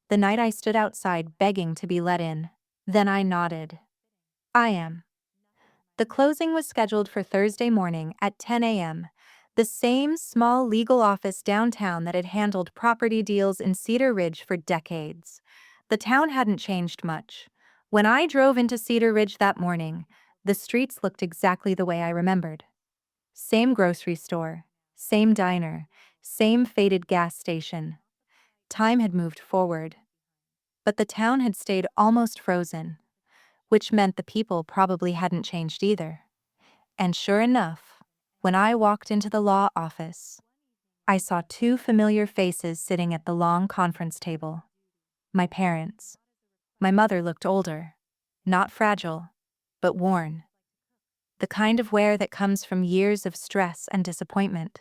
The night I stood outside begging to be let in. Then I nodded. "I am." The closing was scheduled for Thursday morning at 10 a.m. The same small legal office downtown that had handled property deals in Cedar Ridge for decades. The town hadn't changed much. When I drove into Cedar Ridge that morning, the streets looked exactly the way I remembered. Same grocery store, same diner, same faded gas station. Time had moved forward. But the town had stayed almost frozen, which meant the people probably hadn't changed either. And sure enough, when I walked into the law office, I saw two familiar faces sitting at the long conference table. My parents. My mother looked older, not fragile, but worn. The kind of wear that comes from years of stress and disappointment.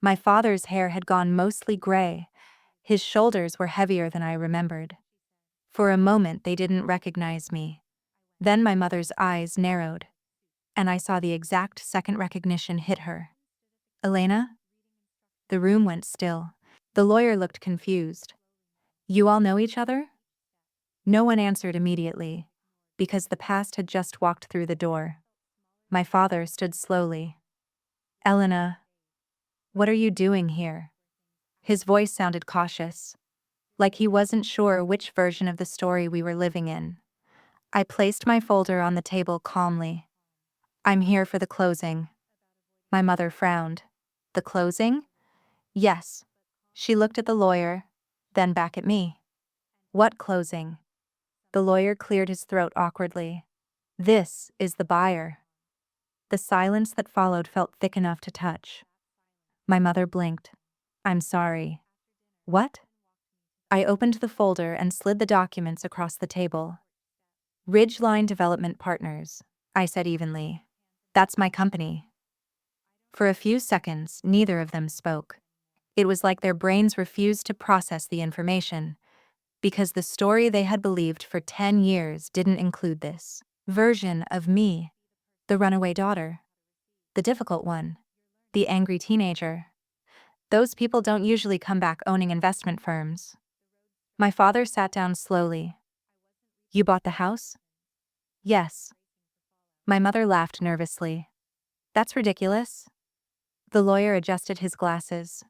My father's hair had gone mostly gray. His shoulders were heavier than I remembered. For a moment they didn't recognize me. Then my mother's eyes narrowed, and I saw the exact second recognition hit her. Elena? The room went still. The lawyer looked confused. You all know each other? No one answered immediately, because the past had just walked through the door. My father stood slowly. Elena, what are you doing here? His voice sounded cautious, like he wasn't sure which version of the story we were living in. I placed my folder on the table calmly. I'm here for the closing. My mother frowned. The closing? Yes. She looked at the lawyer, then back at me. What closing? The lawyer cleared his throat awkwardly. This is the buyer. The silence that followed felt thick enough to touch. My mother blinked. I'm sorry. What? I opened the folder and slid the documents across the table. Ridgeline Development Partners, I said evenly. That's my company. For a few seconds, neither of them spoke. It was like their brains refused to process the information, because the story they had believed for 10 years didn't include this version of me, the runaway daughter, the difficult one, the angry teenager. Those people don't usually come back owning investment firms. My father sat down slowly. You bought the house? Yes. My mother laughed nervously. That's ridiculous. The lawyer adjusted his glasses.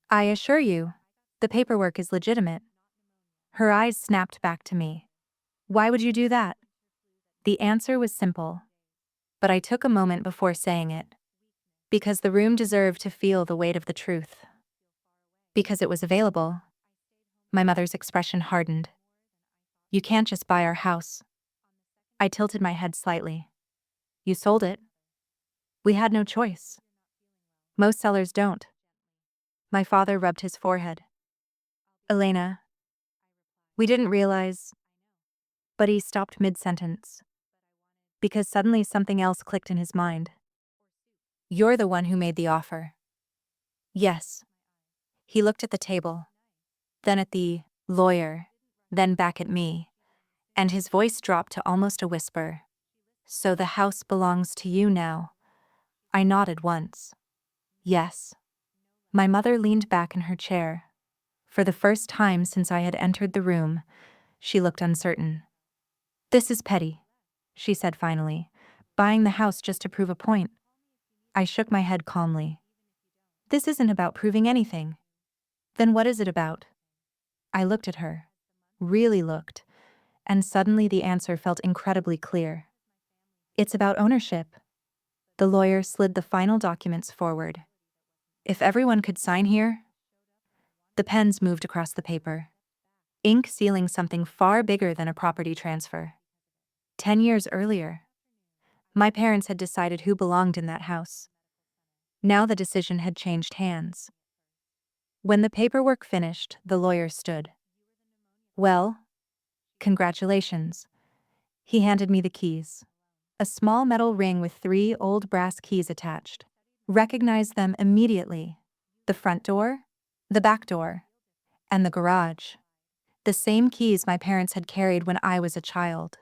I assure you, the paperwork is legitimate. Her eyes snapped back to me. Why would you do that? The answer was simple, but I took a moment before saying it. Because the room deserved to feel the weight of the truth. Because it was available. My mother's expression hardened. You can't just buy our house. I tilted my head slightly. You sold it. We had no choice. Most sellers don't. My father rubbed his forehead. Elena, we didn't realize. But he stopped mid-sentence. Because suddenly something else clicked in his mind. You're the one who made the offer. Yes. He looked at the table, then at the lawyer, then back at me, and his voice dropped to almost a whisper. So the house belongs to you now. I nodded once. Yes. My mother leaned back in her chair. For the first time since I had entered the room, she looked uncertain. This is petty, she said finally, buying the house just to prove a point. I shook my head calmly. This isn't about proving anything. Then what is it about? I looked at her, really looked, and suddenly the answer felt incredibly clear. It's about ownership. The lawyer slid the final documents forward. If everyone could sign here. The pens moved across the paper, ink sealing something far bigger than a property transfer. 10 years earlier, my parents had decided who belonged in that house. Now the decision had changed hands. When the paperwork finished, the lawyer stood. Well, congratulations. He handed me the keys. A small metal ring with 3 old brass keys attached. Recognized them immediately. The front door, the back door, and the garage. The same keys my parents had carried when I was a child.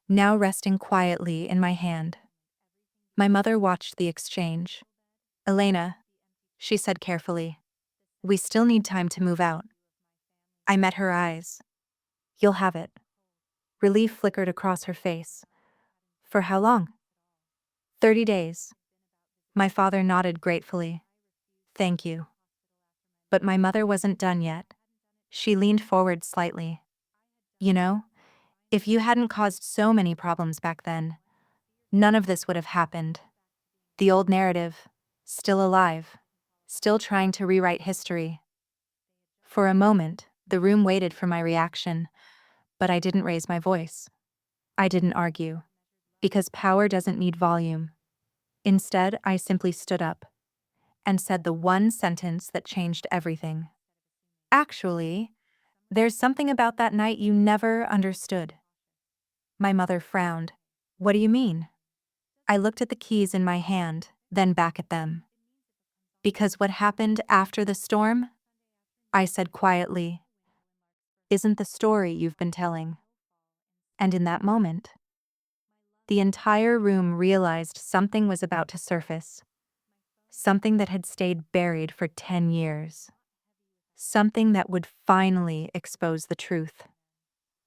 Now resting quietly in my hand. My mother watched the exchange. Elena, she said carefully, we still need time to move out. I met her eyes. You'll have it. Relief flickered across her face. For how long? 30 days. My father nodded gratefully. Thank you. But my mother wasn't done yet. She leaned forward slightly. You know, if you hadn't caused so many problems back then, none of this would have happened. The old narrative, still alive, still trying to rewrite history. For a moment, The room waited for my reaction, but I didn't raise my voice. I didn't argue, because power doesn't need volume. Instead, I simply stood up and said the one sentence that changed everything. Actually, there's something about that night you never understood. My mother frowned. What do you mean? I looked at the keys in my hand, then back at them. Because what happened after the storm? I said quietly, isn't the story you've been telling. And in that moment, the entire room realized something was about to surface. Something that had stayed buried for 10 years. Something that would finally expose the truth.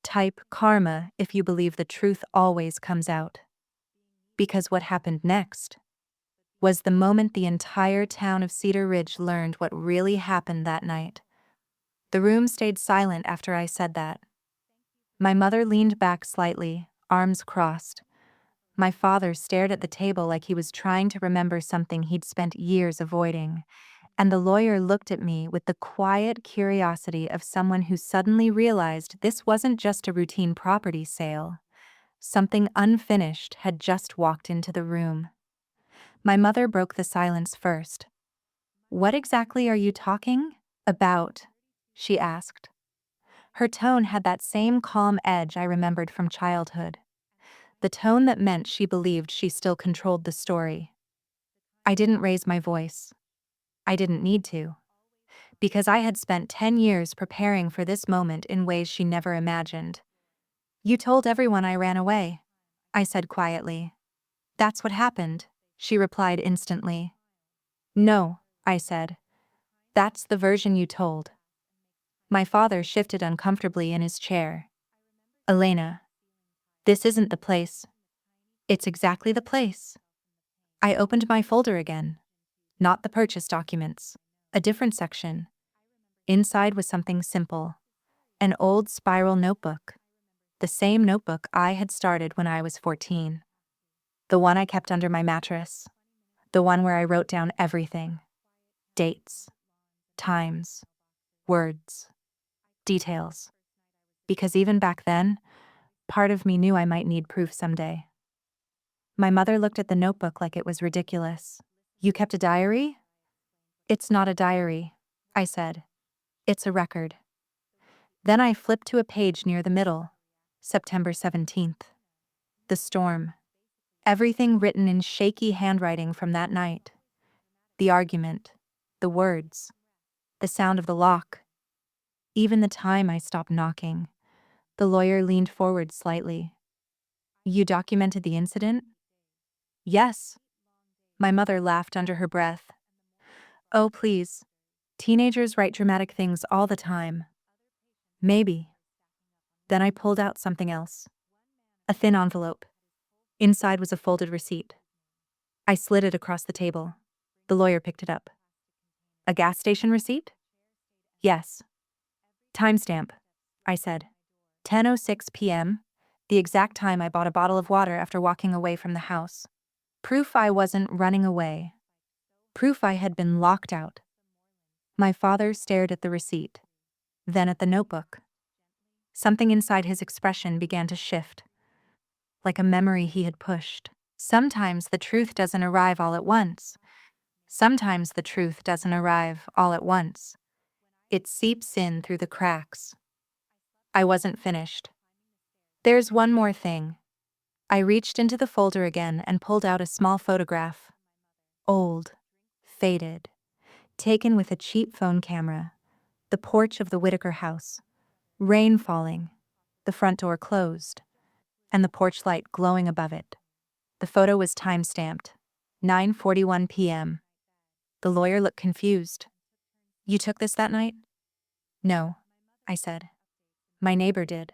Type karma if you believe the truth always comes out. Because what happened next was the moment the entire town of Cedar Ridge learned what really happened that night. The room stayed silent after I said that. My mother leaned back slightly, arms crossed. My father stared at the table like he was trying to remember something he'd spent years avoiding. And the lawyer looked at me with the quiet curiosity of someone who suddenly realized this wasn't just a routine property sale. Something unfinished had just walked into the room. My mother broke the silence first. What exactly are you talking about? She asked. Her tone had that same calm edge I remembered from childhood. The tone that meant she believed she still controlled the story. I didn't raise my voice. I didn't need to. Because I had spent 10 years preparing for this moment in ways she never imagined. You told everyone I ran away, I said quietly. That's what happened, she replied instantly. No, I said. That's the version you told. My father shifted uncomfortably in his chair. Elena, this isn't the place. It's exactly the place. I opened my folder again. Not the purchase documents. A different section. Inside was something simple. An old spiral notebook. The same notebook I had started when I was 14. The one I kept under my mattress. The one where I wrote down everything. Dates. Times. Words. Details. Because even back then, part of me knew I might need proof someday. My mother looked at the notebook like it was ridiculous. You kept a diary? It's not a diary, I said. It's a record. Then I flipped to a page near the middle. September 17th. The storm. Everything written in shaky handwriting from that night. The argument. The words. The sound of the lock. Even the time I stopped knocking. The lawyer leaned forward slightly. You documented the incident? Yes. My mother laughed under her breath. Oh, please. Teenagers write dramatic things all the time. Maybe. Then I pulled out something else. A thin envelope. Inside was a folded receipt. I slid it across the table. The lawyer picked it up. A gas station receipt? Yes. Timestamp, I said. 10:06 p.m., the exact time I bought a bottle of water after walking away from the house. Proof I wasn't running away. Proof I had been locked out. My father stared at the receipt, then at the notebook. Something inside his expression began to shift, like a memory he had pushed. Sometimes the truth doesn't arrive all at once. Sometimes the truth doesn't arrive all at once. It seeps in through the cracks. I wasn't finished. There's one more thing. I reached into the folder again and pulled out a small photograph. Old. Faded. Taken with a cheap phone camera. The porch of the Whitaker house. Rain falling. The front door closed. And the porch light glowing above it. The photo was time-stamped. 9:41 p.m. The lawyer looked confused. You took this that night? No, I said. My neighbor did.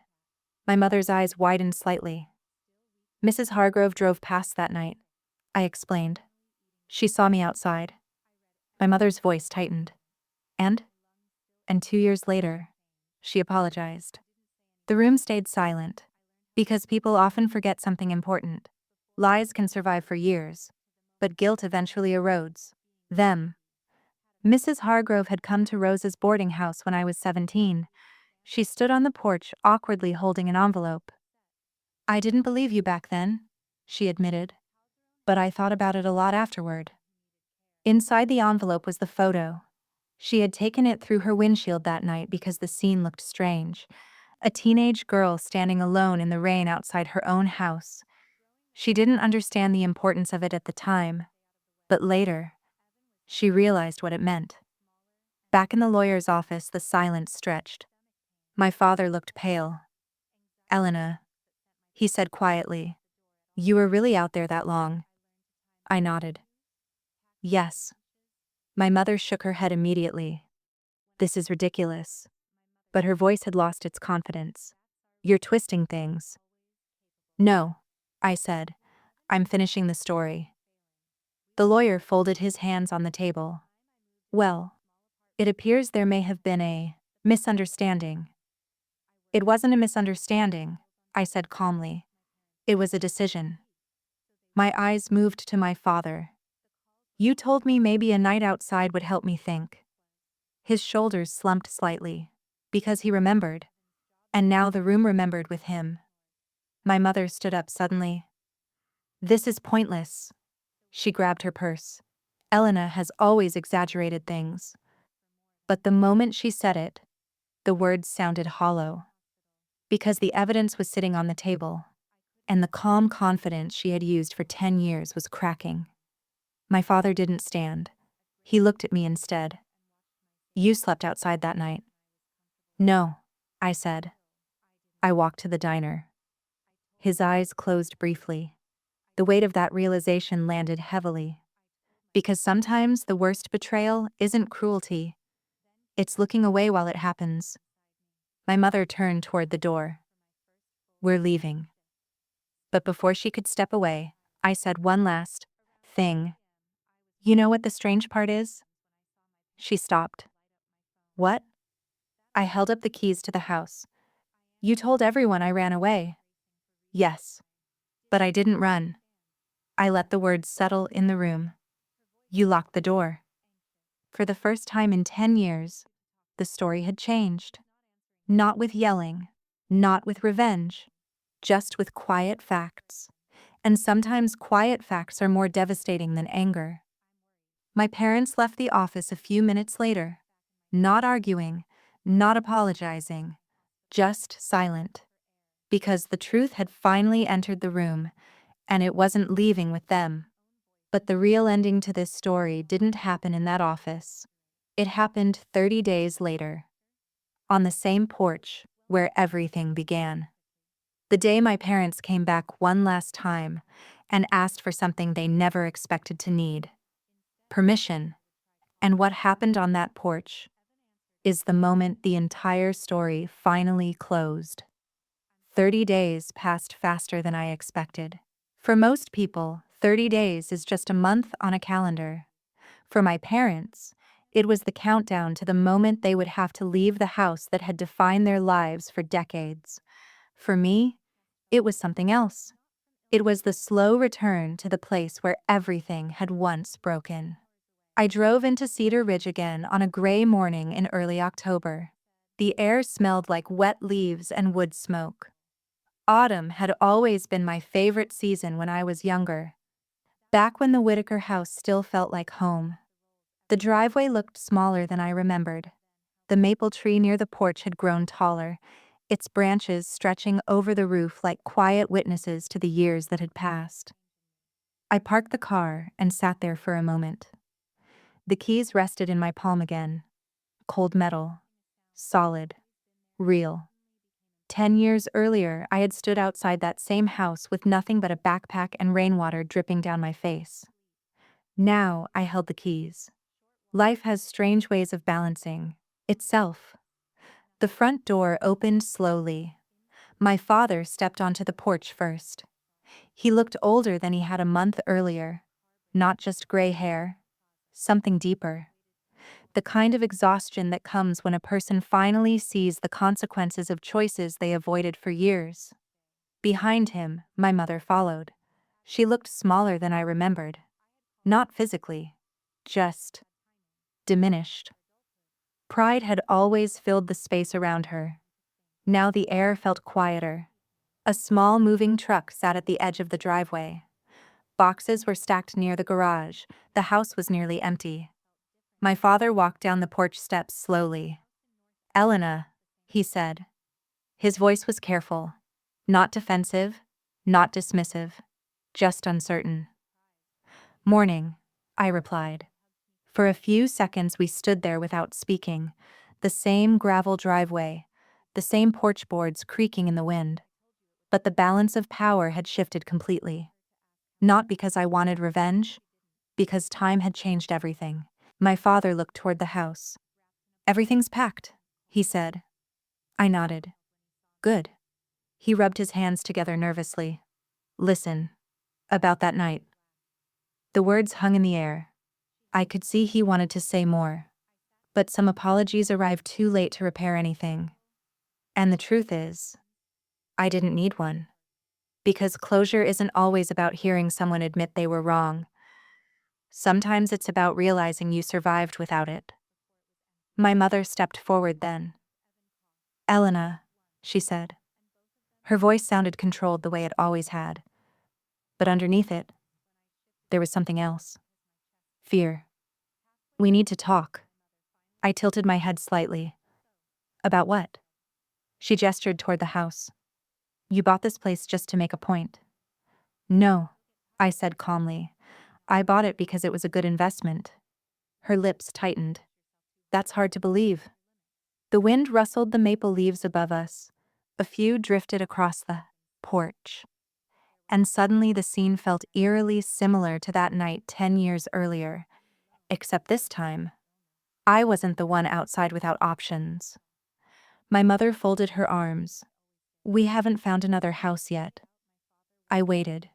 My mother's eyes widened slightly. Mrs. Hargrove drove past that night, I explained. She saw me outside. My mother's voice tightened. And? And 2 years later, she apologized. The room stayed silent, because people often forget something important. Lies can survive for years, but guilt eventually erodes them. Mrs. Hargrove had come to Rose's boarding house when I was 17. She stood on the porch, awkwardly holding an envelope. "I didn't believe you back then," she admitted, "but I thought about it a lot afterward." Inside the envelope was the photo. She had taken it through her windshield that night because the scene looked strange. A teenage girl standing alone in the rain outside her own house. She didn't understand the importance of it at the time, but later, she realized what it meant. Back in the lawyer's office, the silence stretched. My father looked pale. "Elena," he said quietly, "you were really out there that long?" I nodded. "Yes." My mother shook her head immediately. "This is ridiculous." But her voice had lost its confidence. "You're twisting things." "No," I said. "I'm finishing the story." The lawyer folded his hands on the table. "Well, it appears there may have been a misunderstanding." "It wasn't a misunderstanding," I said calmly. "It was a decision." My eyes moved to my father. "You told me maybe a night outside would help me think." His shoulders slumped slightly, because he remembered, and now the room remembered with him. My mother stood up suddenly. "This is pointless." She grabbed her purse. "Elena has always exaggerated things." But the moment she said it, the words sounded hollow. Because the evidence was sitting on the table, and the calm confidence she had used for 10 years was cracking. My father didn't stand. He looked at me instead. "You slept outside that night." "No," I said. I walked to the diner. His eyes closed briefly. The weight of that realization landed heavily. Because sometimes the worst betrayal isn't cruelty. It's looking away while it happens. My mother turned toward the door. "We're leaving." But before she could step away, I said one last thing. "You know what the strange part is?" She stopped. "What?" I held up the keys to the house. "You told everyone I ran away." "Yes. But I didn't run." I let the words settle in the room. "You locked the door." For the first time in 10 years, the story had changed. Not with yelling, not with revenge, just with quiet facts. And sometimes quiet facts are more devastating than anger. My parents left the office a few minutes later, not arguing, not apologizing, just silent. Because the truth had finally entered the room, and it wasn't leaving with them. But the real ending to this story didn't happen in that office. It happened 30 days later, on the same porch where everything began. The day my parents came back one last time and asked for something they never expected to need: permission. And what happened on that porch is the moment the entire story finally closed. 30 days passed faster than I expected. For most people, 30 days is just a month on a calendar. For my parents, it was the countdown to the moment they would have to leave the house that had defined their lives for decades. For me, it was something else. It was the slow return to the place where everything had once broken. I drove into Cedar Ridge again on a gray morning in early October. The air smelled like wet leaves and wood smoke. Autumn had always been my favorite season when I was younger, back when the Whitaker house still felt like home. The driveway looked smaller than I remembered. The maple tree near the porch had grown taller, its branches stretching over the roof like quiet witnesses to the years that had passed. I parked the car and sat there for a moment. The keys rested in my palm again. Cold metal. Solid. Real. 10 years earlier, I had stood outside that same house with nothing but a backpack and rainwater dripping down my face. Now I held the keys. Life has strange ways of balancing itself. The front door opened slowly. My father stepped onto the porch first. He looked older than he had a month earlier. Not just gray hair. Something deeper. The kind of exhaustion that comes when a person finally sees the consequences of choices they avoided for years. Behind him, my mother followed. She looked smaller than I remembered. Not physically. Just diminished. Pride had always filled the space around her. Now the air felt quieter. A small moving truck sat at the edge of the driveway. Boxes were stacked near the garage. The house was nearly empty. My father walked down the porch steps slowly. "Elena," he said. His voice was careful. Not defensive, not dismissive, just uncertain. "Morning," I replied. For a few seconds we stood there without speaking. The same gravel driveway, the same porch boards creaking in the wind. But the balance of power had shifted completely. Not because I wanted revenge, because time had changed everything. My father looked toward the house. "Everything's packed," he said. I nodded. "Good." He rubbed his hands together nervously. "Listen, about that night." The words hung in the air. I could see he wanted to say more. But some apologies arrived too late to repair anything. And the truth is, I didn't need one. Because closure isn't always about hearing someone admit they were wrong. Sometimes it's about realizing you survived without it. My mother stepped forward then. "Elena," she said. Her voice sounded controlled the way it always had. But underneath it, there was something else. Fear. "We need to talk." I tilted my head slightly. "About what?" She gestured toward the house. "You bought this place just to make a point." "No," I said calmly. "I bought it because it was a good investment." Her lips tightened. "That's hard to believe." The wind rustled the maple leaves above us. A few drifted across the porch. And suddenly the scene felt eerily similar to that night 10 years earlier. Except this time, I wasn't the one outside without options. My mother folded her arms. "We haven't found another house yet." I waited,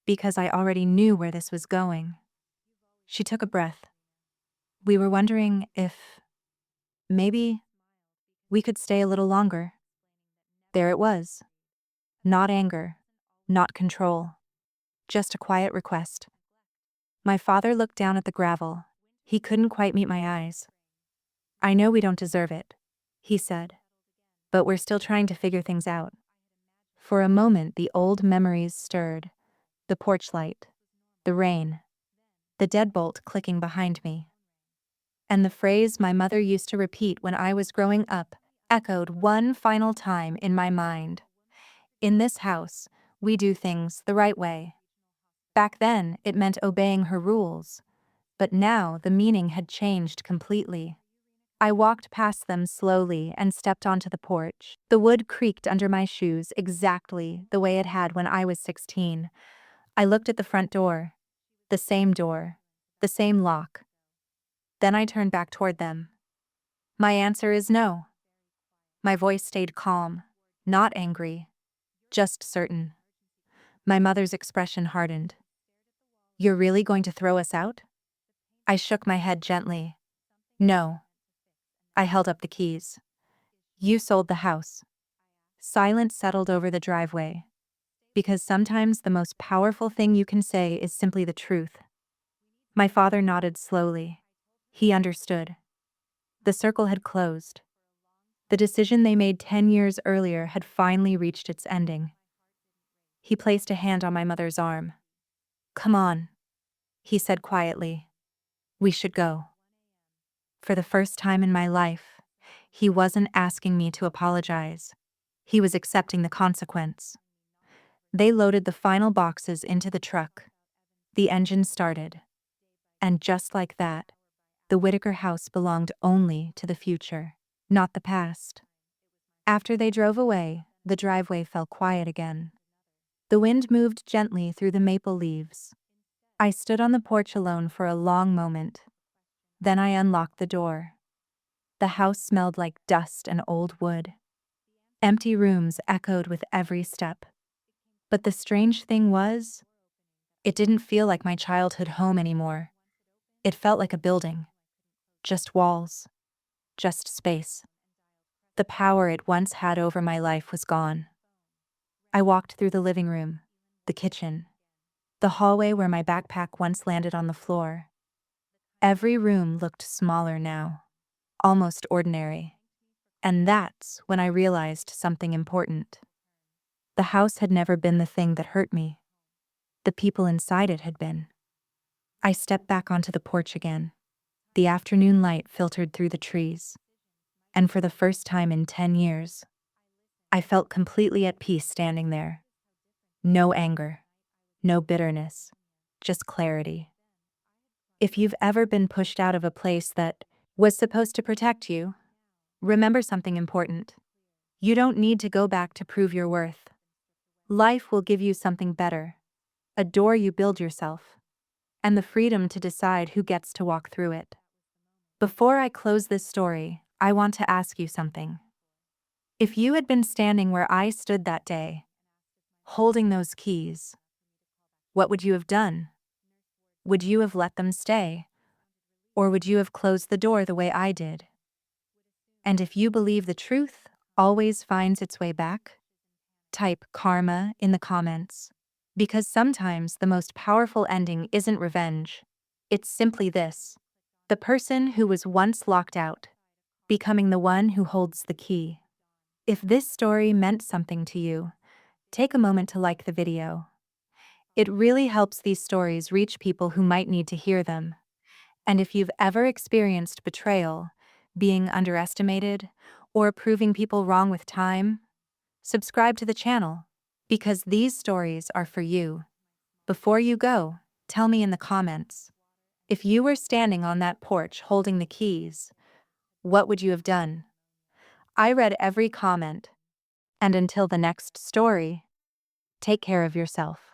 because I already knew where this was going. She took a breath. "We were wondering if, maybe, we could stay a little longer." There it was. Not anger, not control, just a quiet request. My father looked down at the gravel. He couldn't quite meet my eyes. "I know we don't deserve it," he said, "but we're still trying to figure things out." For a moment the old memories stirred. The porch light, the rain, the deadbolt clicking behind me. And the phrase my mother used to repeat when I was growing up echoed one final time in my mind. "In this house, we do things the right way." Back then, it meant obeying her rules. But now the meaning had changed completely. I walked past them slowly and stepped onto the porch. The wood creaked under my shoes exactly the way it had when I was 16. I looked at the front door. The same lock. Then I turned back toward them. "My answer is no." My voice stayed calm, not angry, just certain. My mother's expression hardened. "You're really going to throw us out?" I shook my head gently. "No." I held up the keys. "You sold the house." Silence settled over the driveway. Because sometimes the most powerful thing you can say is simply the truth. My father nodded slowly. He understood. The circle had closed. The decision they made 10 years earlier had finally reached its ending. He placed a hand on my mother's arm. "Come on," he said quietly. "We should go." For the first time in my life, he wasn't asking me to apologize. He was accepting the consequence. They loaded the final boxes into the truck. The engine started. And just like that, the Whitaker house belonged only to the future, not the past. After they drove away, the driveway fell quiet again. The wind moved gently through the maple leaves. I stood on the porch alone for a long moment. Then I unlocked the door. The house smelled like dust and old wood. Empty rooms echoed with every step. But the strange thing was, it didn't feel like my childhood home anymore. It felt like a building. Just walls. Just space. The power it once had over my life was gone. I walked through the living room, the kitchen, the hallway where my backpack once landed on the floor. Every room looked smaller now, almost ordinary. And that's when I realized something important. The house had never been the thing that hurt me. The people inside it had been. I stepped back onto the porch again. The afternoon light filtered through the trees. And for the first time in 10 years, I felt completely at peace standing there. No anger, no bitterness, just clarity. If you've ever been pushed out of a place that was supposed to protect you, remember something important. You don't need to go back to prove your worth. Life will give you something better, a door you build yourself, and the freedom to decide who gets to walk through it. Before I close this story, I want to ask you something. If you had been standing where I stood that day, holding those keys, what would you have done? Would you have let them stay? Or would you have closed the door the way I did? And if you believe the truth always finds its way back, type karma in the comments. Because sometimes the most powerful ending isn't revenge. It's simply this: the person who was once locked out, becoming the one who holds the key. If this story meant something to you, take a moment to like the video. It really helps these stories reach people who might need to hear them. And if you've ever experienced betrayal, being underestimated, or proving people wrong with time, subscribe to the channel, because these stories are for you. Before you go, tell me in the comments, if you were standing on that porch holding the keys, what would you have done? I read every comment. And until the next story, take care of yourself.